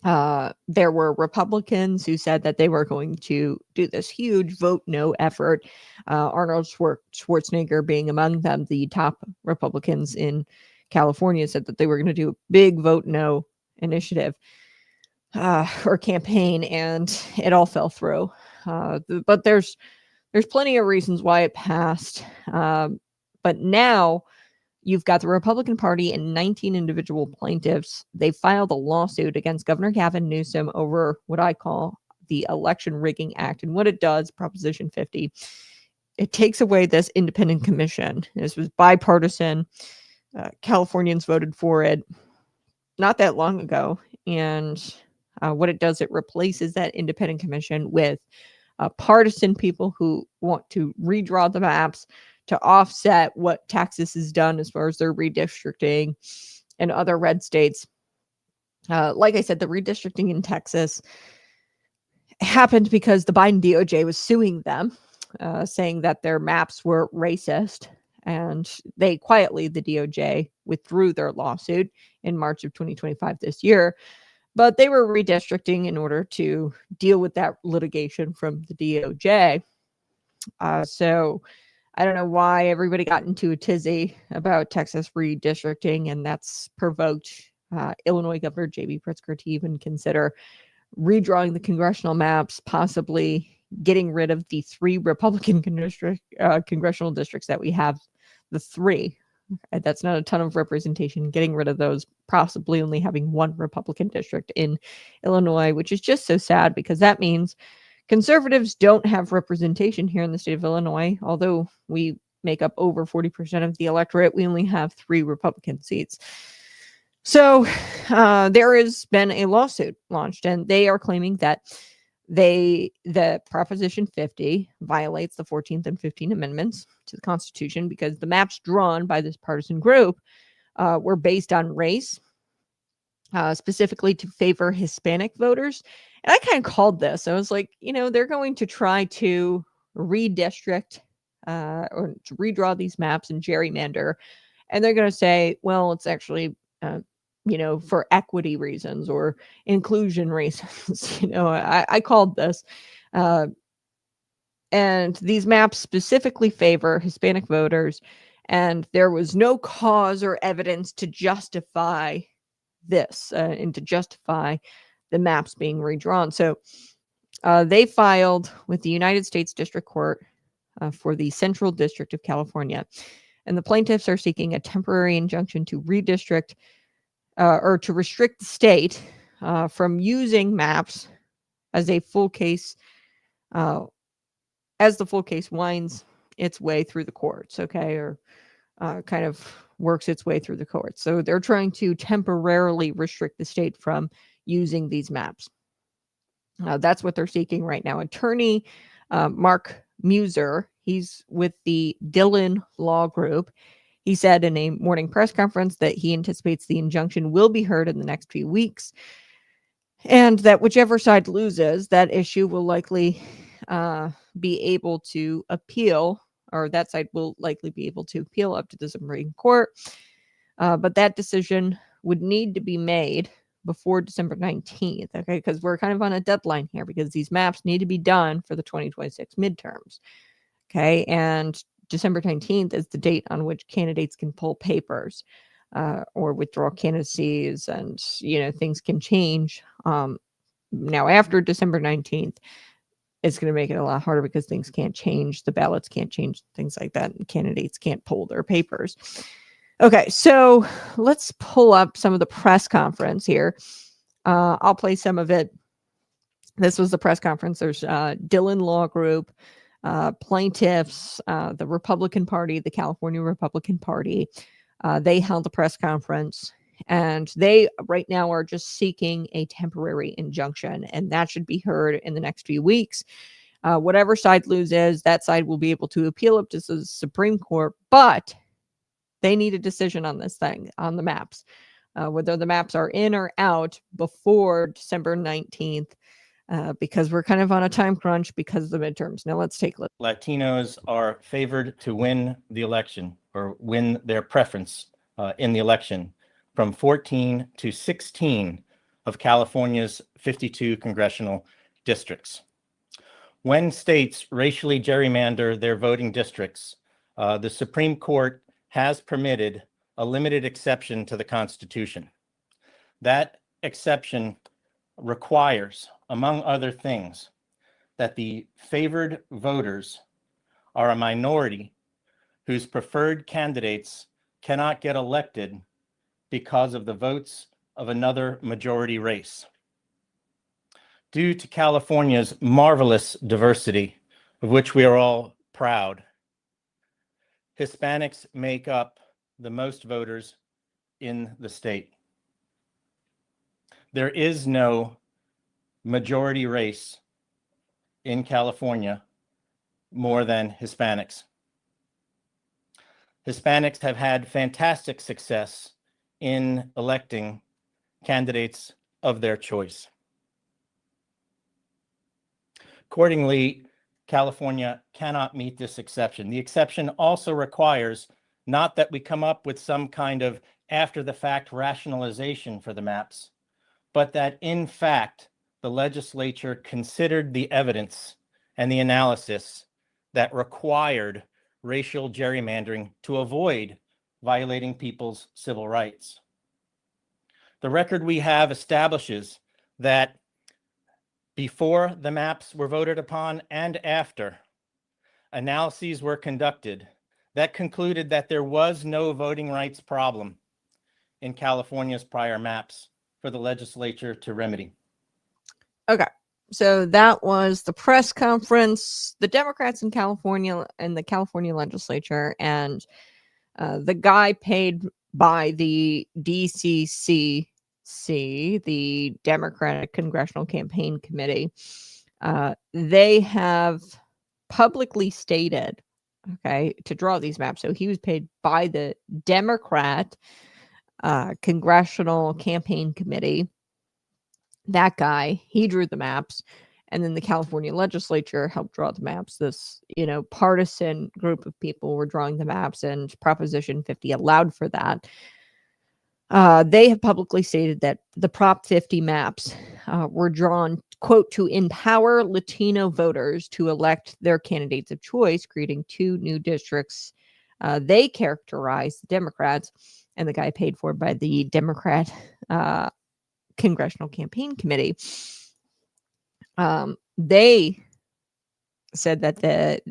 There were Republicans who said that they were going to do this huge vote no effort. Arnold Schwarzenegger being among them, the top Republicans in California, said that they were going to do a big vote no initiative or campaign, and it all fell through. But there's plenty of reasons why it passed. But now you've got the Republican Party and 19 individual plaintiffs. They filed a lawsuit against Governor Gavin Newsom over what I call the Election Rigging Act. And what it does, Proposition 50, it takes away this independent commission. This was bipartisan. Californians voted for it not that long ago. And what it does, it replaces that independent commission with partisan people who want to redraw the maps to offset what Texas has done as far as their redistricting and other red states. Like I said, the redistricting in Texas happened because the Biden DOJ was suing them, saying that their maps were racist. And they quietly, the DOJ, withdrew their lawsuit in March of 2025 this year. But they were redistricting in order to deal with that litigation from the DOJ. So I don't know why everybody got into a tizzy about Texas redistricting, and that's provoked Illinois Governor J.B. Pritzker to even consider redrawing the congressional maps, possibly getting rid of the 3 Republican congressional districts that we have, the 3. That's not a ton of representation. Getting rid of those, possibly only having 1 Republican district in Illinois, which is just so sad because that means conservatives don't have representation here in the state of Illinois. Although we make up over 40% of the electorate, we only have 3 Republican seats. So there has been a lawsuit launched, and they are claiming that the Proposition 50 violates the 14th and 15th Amendments to the Constitution because the maps drawn by this partisan group were based on race, specifically to favor Hispanic voters. And I kind of called this. I was like, they're going to try to redistrict or to redraw these maps and gerrymander. And they're going to say, well, it's actually for equity reasons or inclusion reasons. I called this. And these maps specifically favor Hispanic voters. And there was no cause or evidence to justify this and to justify the maps being redrawn. So they filed with the United States District Court for the Central District of California. And the plaintiffs are seeking a temporary injunction to redistrict or to restrict the state from using maps as a full case, as the full case winds its way through the courts, okay, or kind of works its way through the courts. So they're trying to temporarily restrict the state from using these maps. That's what they're seeking right now. Attorney Mark Muser, he's with the Dillon Law Group. He said in a morning press conference that he anticipates the injunction will be heard in the next few weeks, and that whichever side loses, that issue will likely be able to appeal, or that side will likely be able to appeal up to the Supreme Court. But that decision would need to be made before December 19th, okay? Because we're kind of on a deadline here because these maps need to be done for the 2026 midterms, okay? And December 19th is the date on which candidates can pull papers or withdraw candidacies, and things can change. Now after December 19th, it's going to make it a lot harder because things can't change, the ballots can't change, things like that, and candidates can't pull their papers. Okay, so let's pull up some of the press conference here. I'll play some of it. This was the press conference. There's Dillon Law Group, plaintiffs, the Republican Party, the California Republican Party. They held a press conference, and they right now are just seeking a temporary injunction, and that should be heard in the next few weeks. Whatever side loses, that side will be able to appeal up to the Supreme Court, but they need a decision on this thing, on the maps, whether the maps are in or out before December 19th. Because we're kind of on a time crunch because of the midterms. Now let's take a look. Latinos are favored to win the election or win their preference in the election from 14 to 16 of California's 52 congressional districts. When states racially gerrymander their voting districts, the Supreme Court has permitted a limited exception to the Constitution. That exception requires, among other things, that the favored voters are a minority whose preferred candidates cannot get elected because of the votes of another majority race. Due to California's marvelous diversity, of which we are all proud, Hispanics make up the most voters in the state. There is no majority race in California more than Hispanics. Hispanics have had fantastic success in electing candidates of their choice. Accordingly, California cannot meet this exception. The exception also requires not that we come up with some kind of after-the-fact rationalization for the maps, but that in fact, the legislature considered the evidence and the analysis that required racial gerrymandering to avoid violating people's civil rights. The record we have establishes that before the maps were voted upon and after, analyses were conducted that concluded that there was no voting rights problem in California's prior maps for the legislature to remedy. Okay. So that was the press conference, the Democrats in California and the California legislature, and the guy paid by the DCCC, the Democratic Congressional Campaign Committee. They have publicly stated, okay, to draw these maps. So he was paid by the Democrat Congressional Campaign Committee. That guy, he drew the maps, and then the California legislature helped draw the maps. This, partisan group of people were drawing the maps, and Proposition 50 allowed for that. They have publicly stated that the Prop 50 maps were drawn, quote, to empower Latino voters to elect their candidates of choice, creating 2 new districts. They characterized the Democrats, and the guy paid for by the Democrat Congressional Campaign Committee. They said that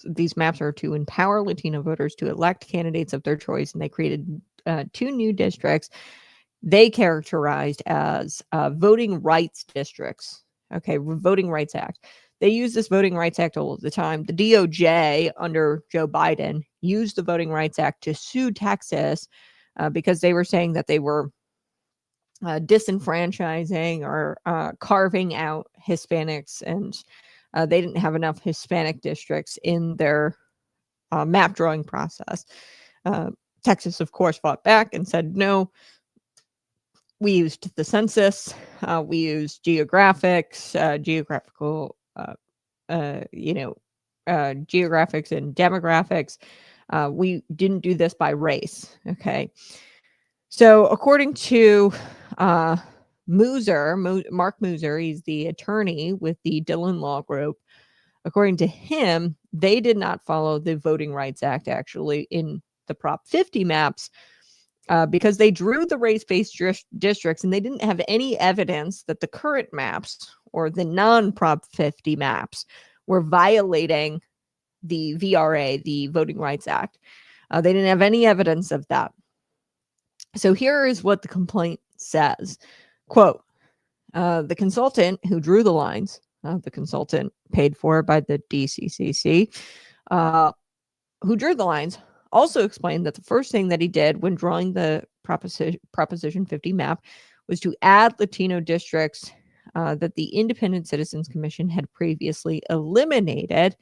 these maps are to empower Latino voters to elect candidates of their choice, and they created 2 new districts they characterized as voting rights districts. Okay, Voting Rights Act. They use this Voting Rights Act all of the time. The DOJ under Joe Biden used the Voting Rights Act to sue Texas because they were saying that they were disenfranchising or carving out Hispanics, and they didn't have enough Hispanic districts in their map drawing process. Texas, of course, fought back and said, no, we used the census, we used geographics, geographical, geographics and demographics. We didn't do this by race. Okay. So according to Mark Mooser, he's the attorney with the Dillon Law Group. According to him, they did not follow the Voting Rights Act actually in the Prop 50 maps because they drew the race-based districts and they didn't have any evidence that the current maps or the non-Prop 50 maps were violating the VRA, the Voting Rights Act. They didn't have any evidence of that. So here is what the complaint says. Quote, the consultant who drew the lines, the consultant paid for by the DCCC, who drew the lines, also explained that the first thing that he did when drawing the Proposition 50 map was to add Latino districts that the Independent Citizens Commission had previously eliminated,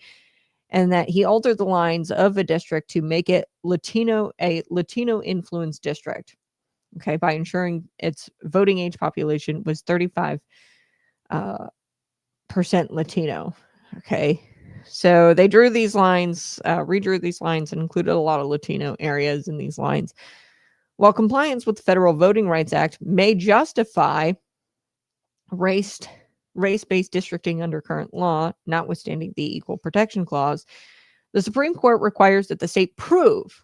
and that he altered the lines of a district to make it a Latino influenced district. Okay, by ensuring its voting age population was 35% Latino. Okay, so they drew these lines, redrew these lines, and included a lot of Latino areas in these lines. While compliance with the Federal Voting Rights Act may justify race-based districting under current law, notwithstanding the Equal Protection Clause, the Supreme Court requires that the state prove,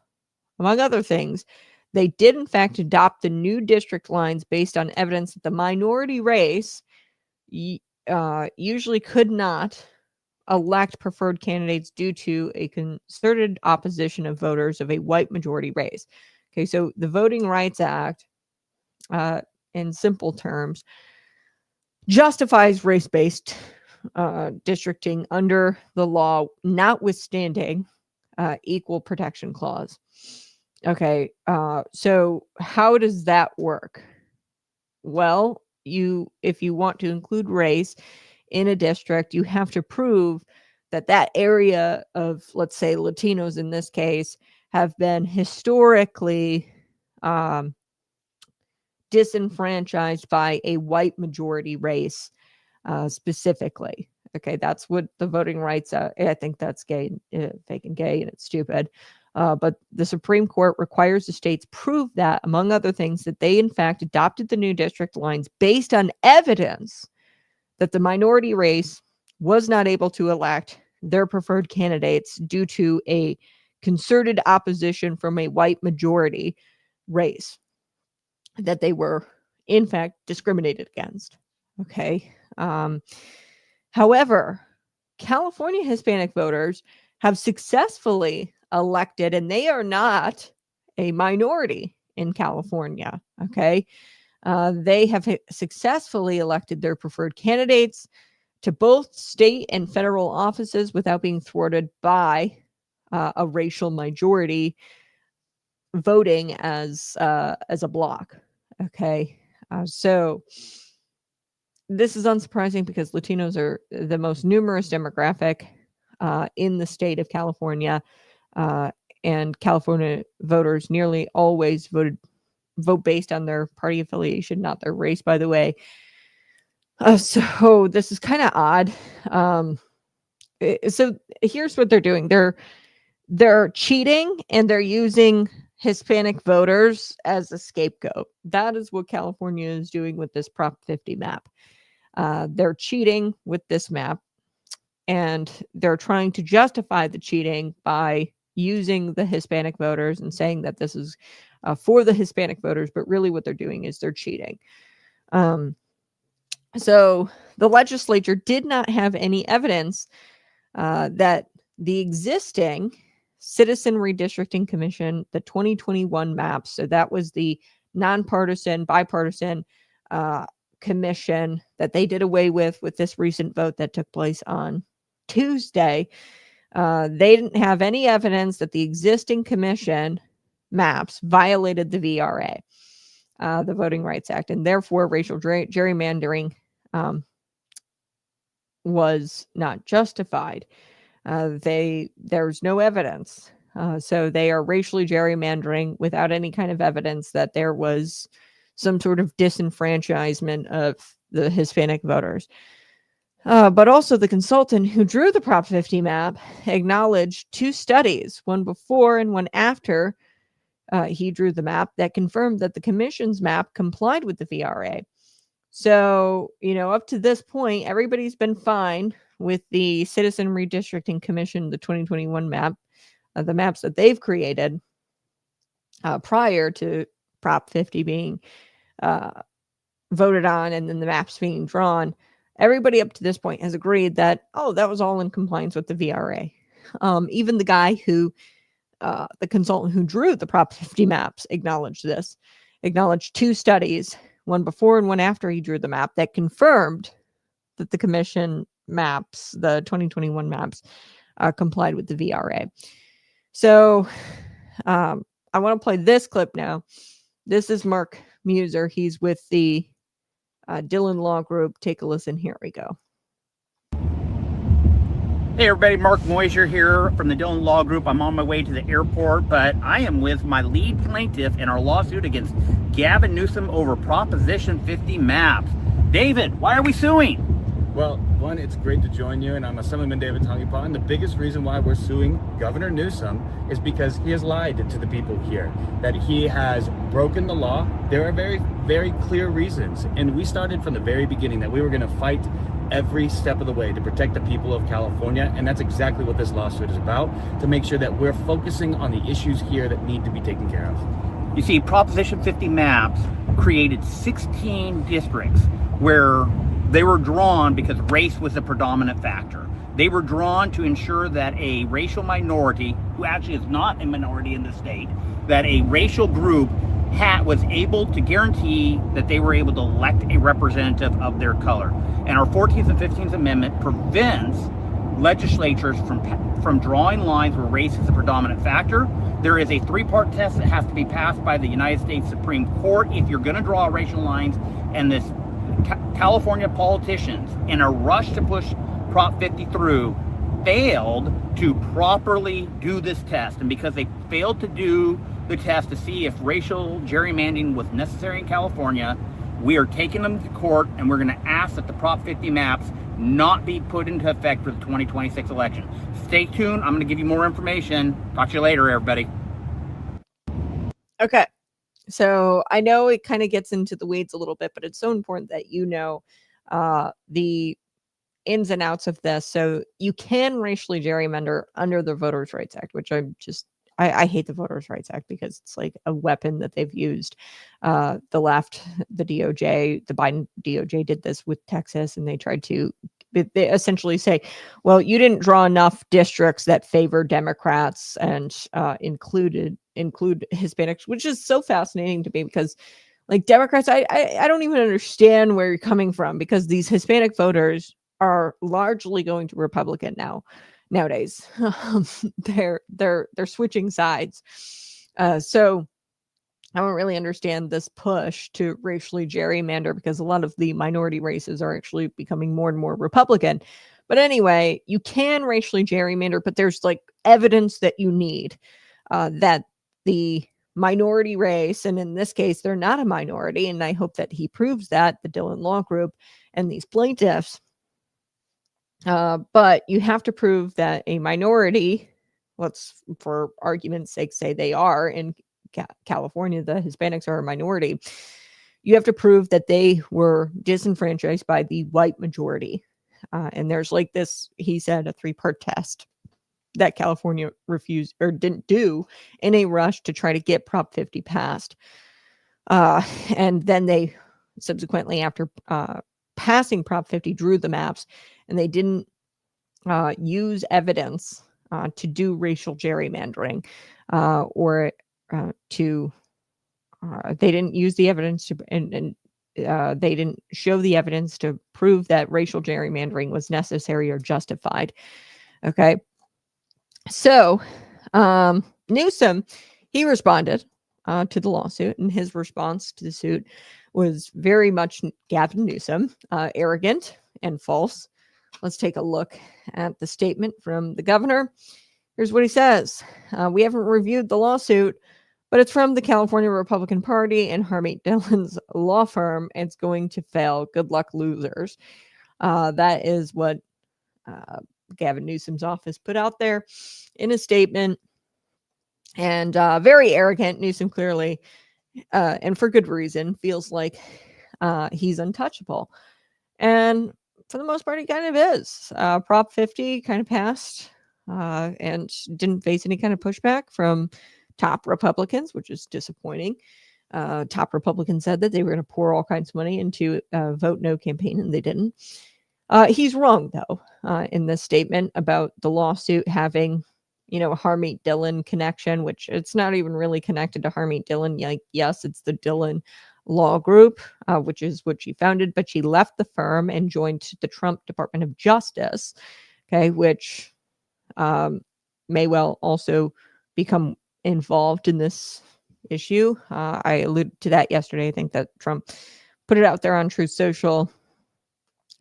among other things, they did in fact adopt the new district lines based on evidence that the minority race usually could not elect preferred candidates due to a concerted opposition of voters of a white majority race. Okay, so the Voting Rights Act, in simple terms, justifies race-based districting under the law, notwithstanding Equal Protection Clause. Okay, so how does that work? Well, if you want to include race in a district, you have to prove that that area of, let's say, Latinos in this case, have been historically disenfranchised by a white majority race specifically. Okay, that's what the voting rights, I think that's gay, fake and gay, and it's stupid. But the Supreme Court requires the states prove that, among other things, that they in fact adopted the new district lines based on evidence that the minority race was not able to elect their preferred candidates due to a concerted opposition from a white majority race, that they were in fact discriminated against. Okay. However, California Hispanic voters have successfully elected, and they are not a minority in California. Okay. They have successfully elected their preferred candidates to both state and federal offices without being thwarted by a racial majority voting as a bloc. Okay. So this is unsurprising because Latinos are the most numerous demographic in the state of California, and California voters nearly always vote based on their party affiliation, not their race, by the way. So this is kind of odd. So here's what they're doing. They're cheating, and they're using Hispanic voters as a scapegoat. That is what California is doing with this Prop 50 map. They're cheating with this map, and they're trying to justify the cheating by using the Hispanic voters and saying that this is for the Hispanic voters, but really what they're doing is they're cheating. So the legislature did not have any evidence that the existing Citizen Redistricting Commission, the 2021 maps, so that was the nonpartisan, bipartisan commission that they did away with this recent vote that took place on Tuesday. They didn't have any evidence that the existing commission maps violated the VRA, the Voting Rights Act, and therefore racial gerrymandering was not justified. There's no evidence. So they are racially gerrymandering without any kind of evidence that there was some sort of disenfranchisement of the Hispanic voters. But also the consultant who drew the Prop 50 map acknowledged two studies, one before and one after he drew the map, that confirmed that the commission's map complied with the VRA. So, up to this point, everybody's been fine with the Citizen Redistricting Commission, the 2021 map, the maps that they've created prior to Prop 50 being voted on and then the maps being drawn. Everybody up to this point has agreed that, that was all in compliance with the VRA. Even the guy the consultant who drew the Prop 50 maps acknowledged two studies, one before and one after he drew the map, that confirmed that the commission maps, the 2021 maps, complied with the VRA. So I want to play this clip now. This is Mark Muser. He's with the Dillon Law Group. Take a listen. Here we go. Hey everybody, Mark Moisier here from the Dillon Law Group. I'm on my way to the airport, but I am with my lead plaintiff in our lawsuit against Gavin Newsom over Proposition 50 maps. David, why are we suing? Well, one, it's great to join you, and I'm Assemblyman David Tongipa, and the biggest reason why we're suing Governor Newsom is because he has lied to the people here, that he has broken the law. There are very, very clear reasons, and we started from the very beginning that we were going to fight every step of the way to protect the people of California, and that's exactly what this lawsuit is about, to make sure that we're focusing on the issues here that need to be taken care of. You see, Proposition 50 maps created 16 districts where they were drawn because race was a predominant factor. They were drawn to ensure that a racial minority, who actually is not a minority in the state, that a racial group was able to guarantee that they were able to elect a representative of their color. And our 14th and 15th Amendment prevents legislatures from drawing lines where race is a predominant factor. There is a three-part test that has to be passed by the United States Supreme Court if you're going to draw racial lines, and this California politicians, in a rush to push Prop 50 through, failed to properly do this test. And because they failed to do the test to see if racial gerrymandering was necessary in California. We are taking them to court, and we're going to ask that the Prop 50 maps not be put into effect for the 2026 election. Stay tuned. I'm going to give you more information. Talk to you later, everybody. Okay. So I know it kind of gets into the weeds a little bit, but it's so important that you know the ins and outs of this. So you can racially gerrymander under the Voters' Rights Act, which I hate the Voters' Rights Act because it's like a weapon that they've used. The left, the DOJ, the Biden DOJ did this with Texas, and they tried to they essentially say, well, you didn't draw enough districts that favor Democrats and include Hispanics, which is so fascinating to me because like Democrats, I don't even understand where you're coming from, because these Hispanic voters are largely going to Republican nowadays. They're switching sides. So I don't really understand this push to racially gerrymander, because a lot of the minority races are actually becoming more and more Republican. But anyway, you can racially gerrymander, but there's like evidence that you need that the minority race, and in this case, they're not a minority, and I hope that he proves that, the Dillon Law Group and these plaintiffs. But you have to prove that a minority, let's for argument's sake say they are in California, the Hispanics are a minority. You have to prove that they were disenfranchised by the white majority. And there's like this, he said, a 3-part test that California refused or didn't do in a rush to try to get Prop 50 passed. And then they subsequently, after passing Prop 50, drew the maps, and they didn't use evidence to do racial gerrymandering or they didn't use the evidence to, and they didn't show the evidence to prove that racial gerrymandering was necessary or justified. Okay. So Newsom, he responded to the lawsuit, and his response to the suit was very much Gavin Newsom, arrogant and false. Let's take a look at the statement from the governor. Here's what he says. We haven't reviewed the lawsuit, but it's from the California Republican Party and Harmeet Dillon's law firm. It's going to fail. Good luck, losers. That is what Gavin Newsom's office put out there in a statement. And very arrogant. Newsom clearly, and for good reason, feels like he's untouchable. And for the most part, he kind of is. Prop 50 kind of passed and didn't face any kind of pushback from top Republicans, which is disappointing. Top Republicans said that they were going to pour all kinds of money into a vote no campaign, and they didn't. He's wrong, though, in this statement about the lawsuit having, a Harmeet Dillon connection, which it's not even really connected to Harmeet Dillon. Like, yes, it's the Dillon Law Group, which is what she founded, but she left the firm and joined the Trump Department of Justice, okay, which may well also become involved in this issue. I alluded to that yesterday. I think that Trump put it out there on Truth Social,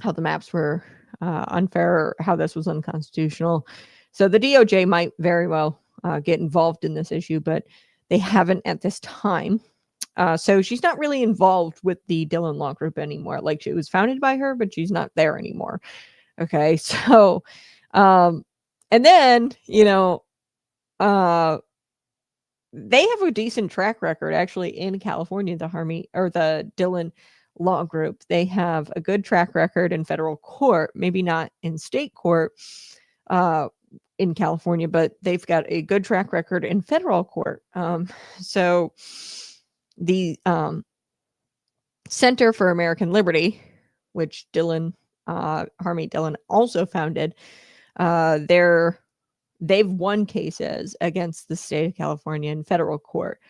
how the maps were unfair, how this was unconstitutional. So the DOJ might very well get involved in this issue, but they haven't at this time. So she's not really involved with the Dillon Law Group anymore. Like, it was founded by her, but she's not there anymore. Okay, so and then they have a decent track record actually in California. The Dillon Law Group, they have a good track record in federal court, maybe not in state court in California, but they've got a good track record in federal court. So the Center for American Liberty, which Harmeet Dillon also founded, they've won cases against the state of California in federal court.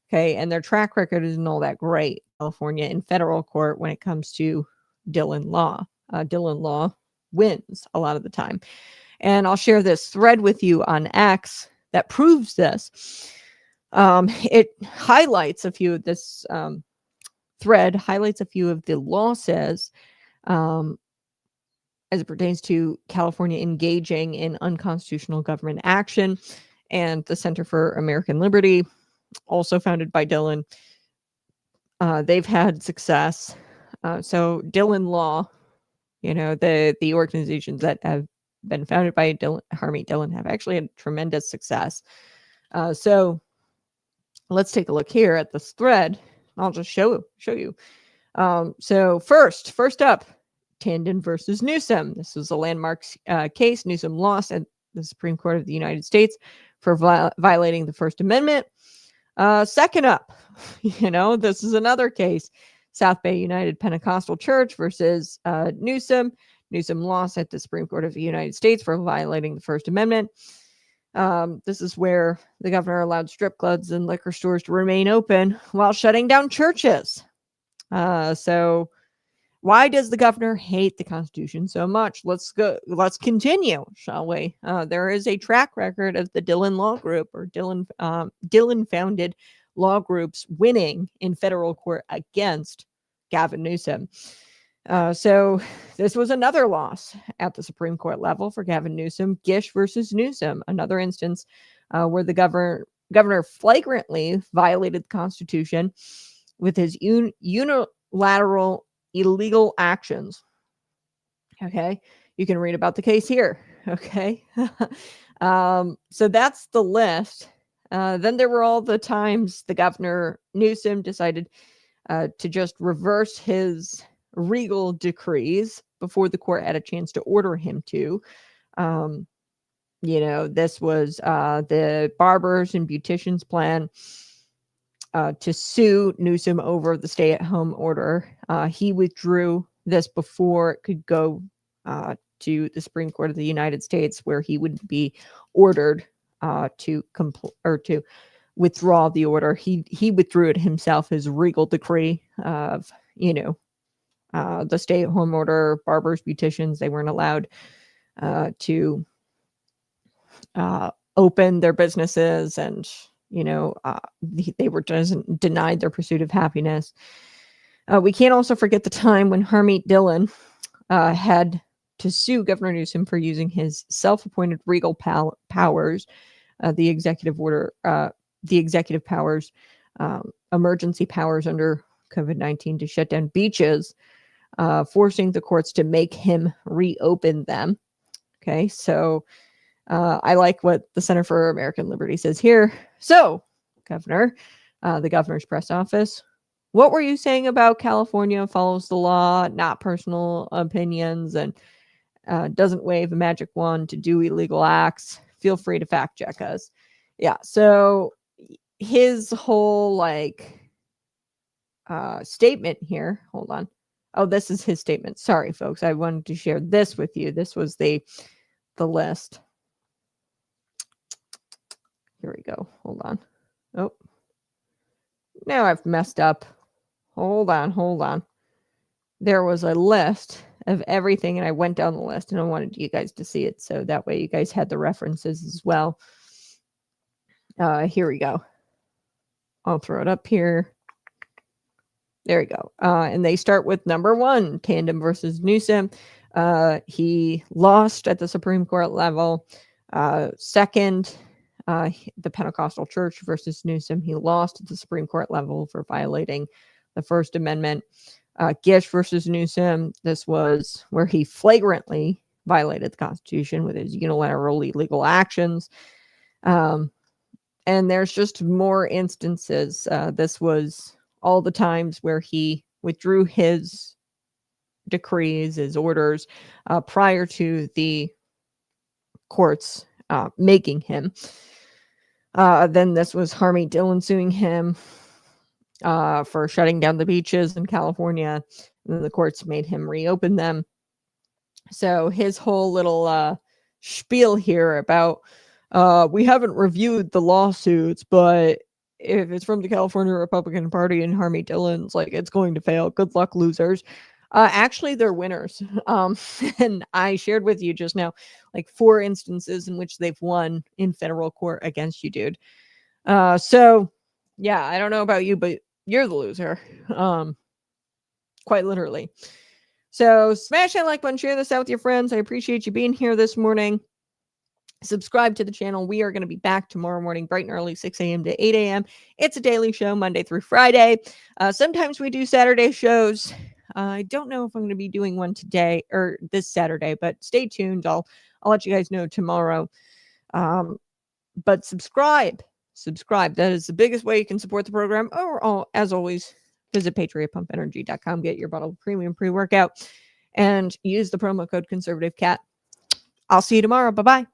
Okay, and their track record isn't all that great. California in federal court when it comes to Dillon Law. Dillon Law wins a lot of the time. And I'll share this thread with you on X that proves this. It highlights a few of this thread, highlights a few of the losses as it pertains to California engaging in unconstitutional government action. And the Center for American Liberty also founded by Dylan. They've had success. So Dylan Law, the organizations that have been founded by Harmeet Dillon have actually had tremendous success. So let's take a look here at this thread. I'll just show you. So first up, Tandon versus Newsom. This was a landmark case. Newsom lost at the Supreme Court of the United States for violating the First Amendment. Second up, this is another case. South Bay United Pentecostal Church versus Newsom. Newsom lost at the Supreme Court of the United States for violating the First Amendment. This is where the governor allowed strip clubs and liquor stores to remain open while shutting down churches. So why does the governor hate the Constitution so much? Let's continue, shall we? There is a track record of the Dillon Law Group, or Dillon founded law groups, winning in federal court against Gavin Newsom. So this was another loss at the Supreme Court level for Gavin Newsom. Gish versus Newsom, another instance where the governor flagrantly violated the Constitution with his unilateral illegal actions. Okay, you can read about the case here. Okay, so that's the list. Then there were all the times the governor Newsom decided to just reverse his regal decrees before the court had a chance to order him to. This was the barbers and beauticians plan to sue Newsom over the stay-at-home order. He withdrew this before it could go to the Supreme Court of the United States, where he would be ordered to withdraw the order. He withdrew it himself, his regal decree of the stay-at-home order. Barbers, beauticians, they weren't allowed to open their businesses, and they were denied their pursuit of happiness. We can't also forget the time when Harmeet Dillon had to sue Governor Newsom for using his self-appointed regal powers, the executive order, the executive powers, emergency powers under COVID-19 to shut down beaches, forcing the courts to make him reopen them. Okay, so I like what the Center for American Liberty says here. So, Governor, the governor's press office, what were you saying about California follows the law, not personal opinions, and doesn't wave a magic wand to do illegal acts? Feel free to fact check us. Yeah, so his whole statement here. Hold on. Oh, this is his statement. Sorry, folks. I wanted to share this with you. This was the list. Here we go. Hold on. Oh, now I've messed up. Hold on. There was a list of everything, and I went down the list, and I wanted you guys to see it, so that way you guys had the references as well. Here we go. I'll throw it up here. There we go. And they start with number 1, Tandon versus Newsom. He lost at the Supreme Court level. Second, the Pentecostal Church versus Newsom. He lost at the Supreme Court level for violating the First Amendment. Gish versus Newsom. This was where he flagrantly violated the Constitution with his unilateral illegal actions. And there's just more instances. This was all the times where he withdrew his decrees, his orders, prior to the courts making him. Then this was Harmeet Dillon suing him for shutting down the beaches in California. And then the courts made him reopen them. So his whole little spiel here about we haven't reviewed the lawsuits, but if it's from the California Republican Party and Harmeet Dillon's it's going to fail. Good luck, losers. Actually, they're winners. And I shared with you just now 4 instances in which they've won in federal court against you, dude. So yeah, I don't know about you, but you're the loser. Quite literally. So smash that like button, share this out with your friends. I appreciate you being here this morning. Subscribe to the channel. We are going to be back tomorrow morning, bright and early, 6 a.m. to 8 a.m. It's a daily show, Monday through Friday. Sometimes we do Saturday shows. I don't know if I'm going to be doing one today or this Saturday, but stay tuned. I'll let you guys know tomorrow. But subscribe. That is the biggest way you can support the program. Or as always, visit patriotpumpenergy.com. Get your bottle of premium pre-workout and use the promo code ConservativeCat. I'll see you tomorrow. Bye-bye.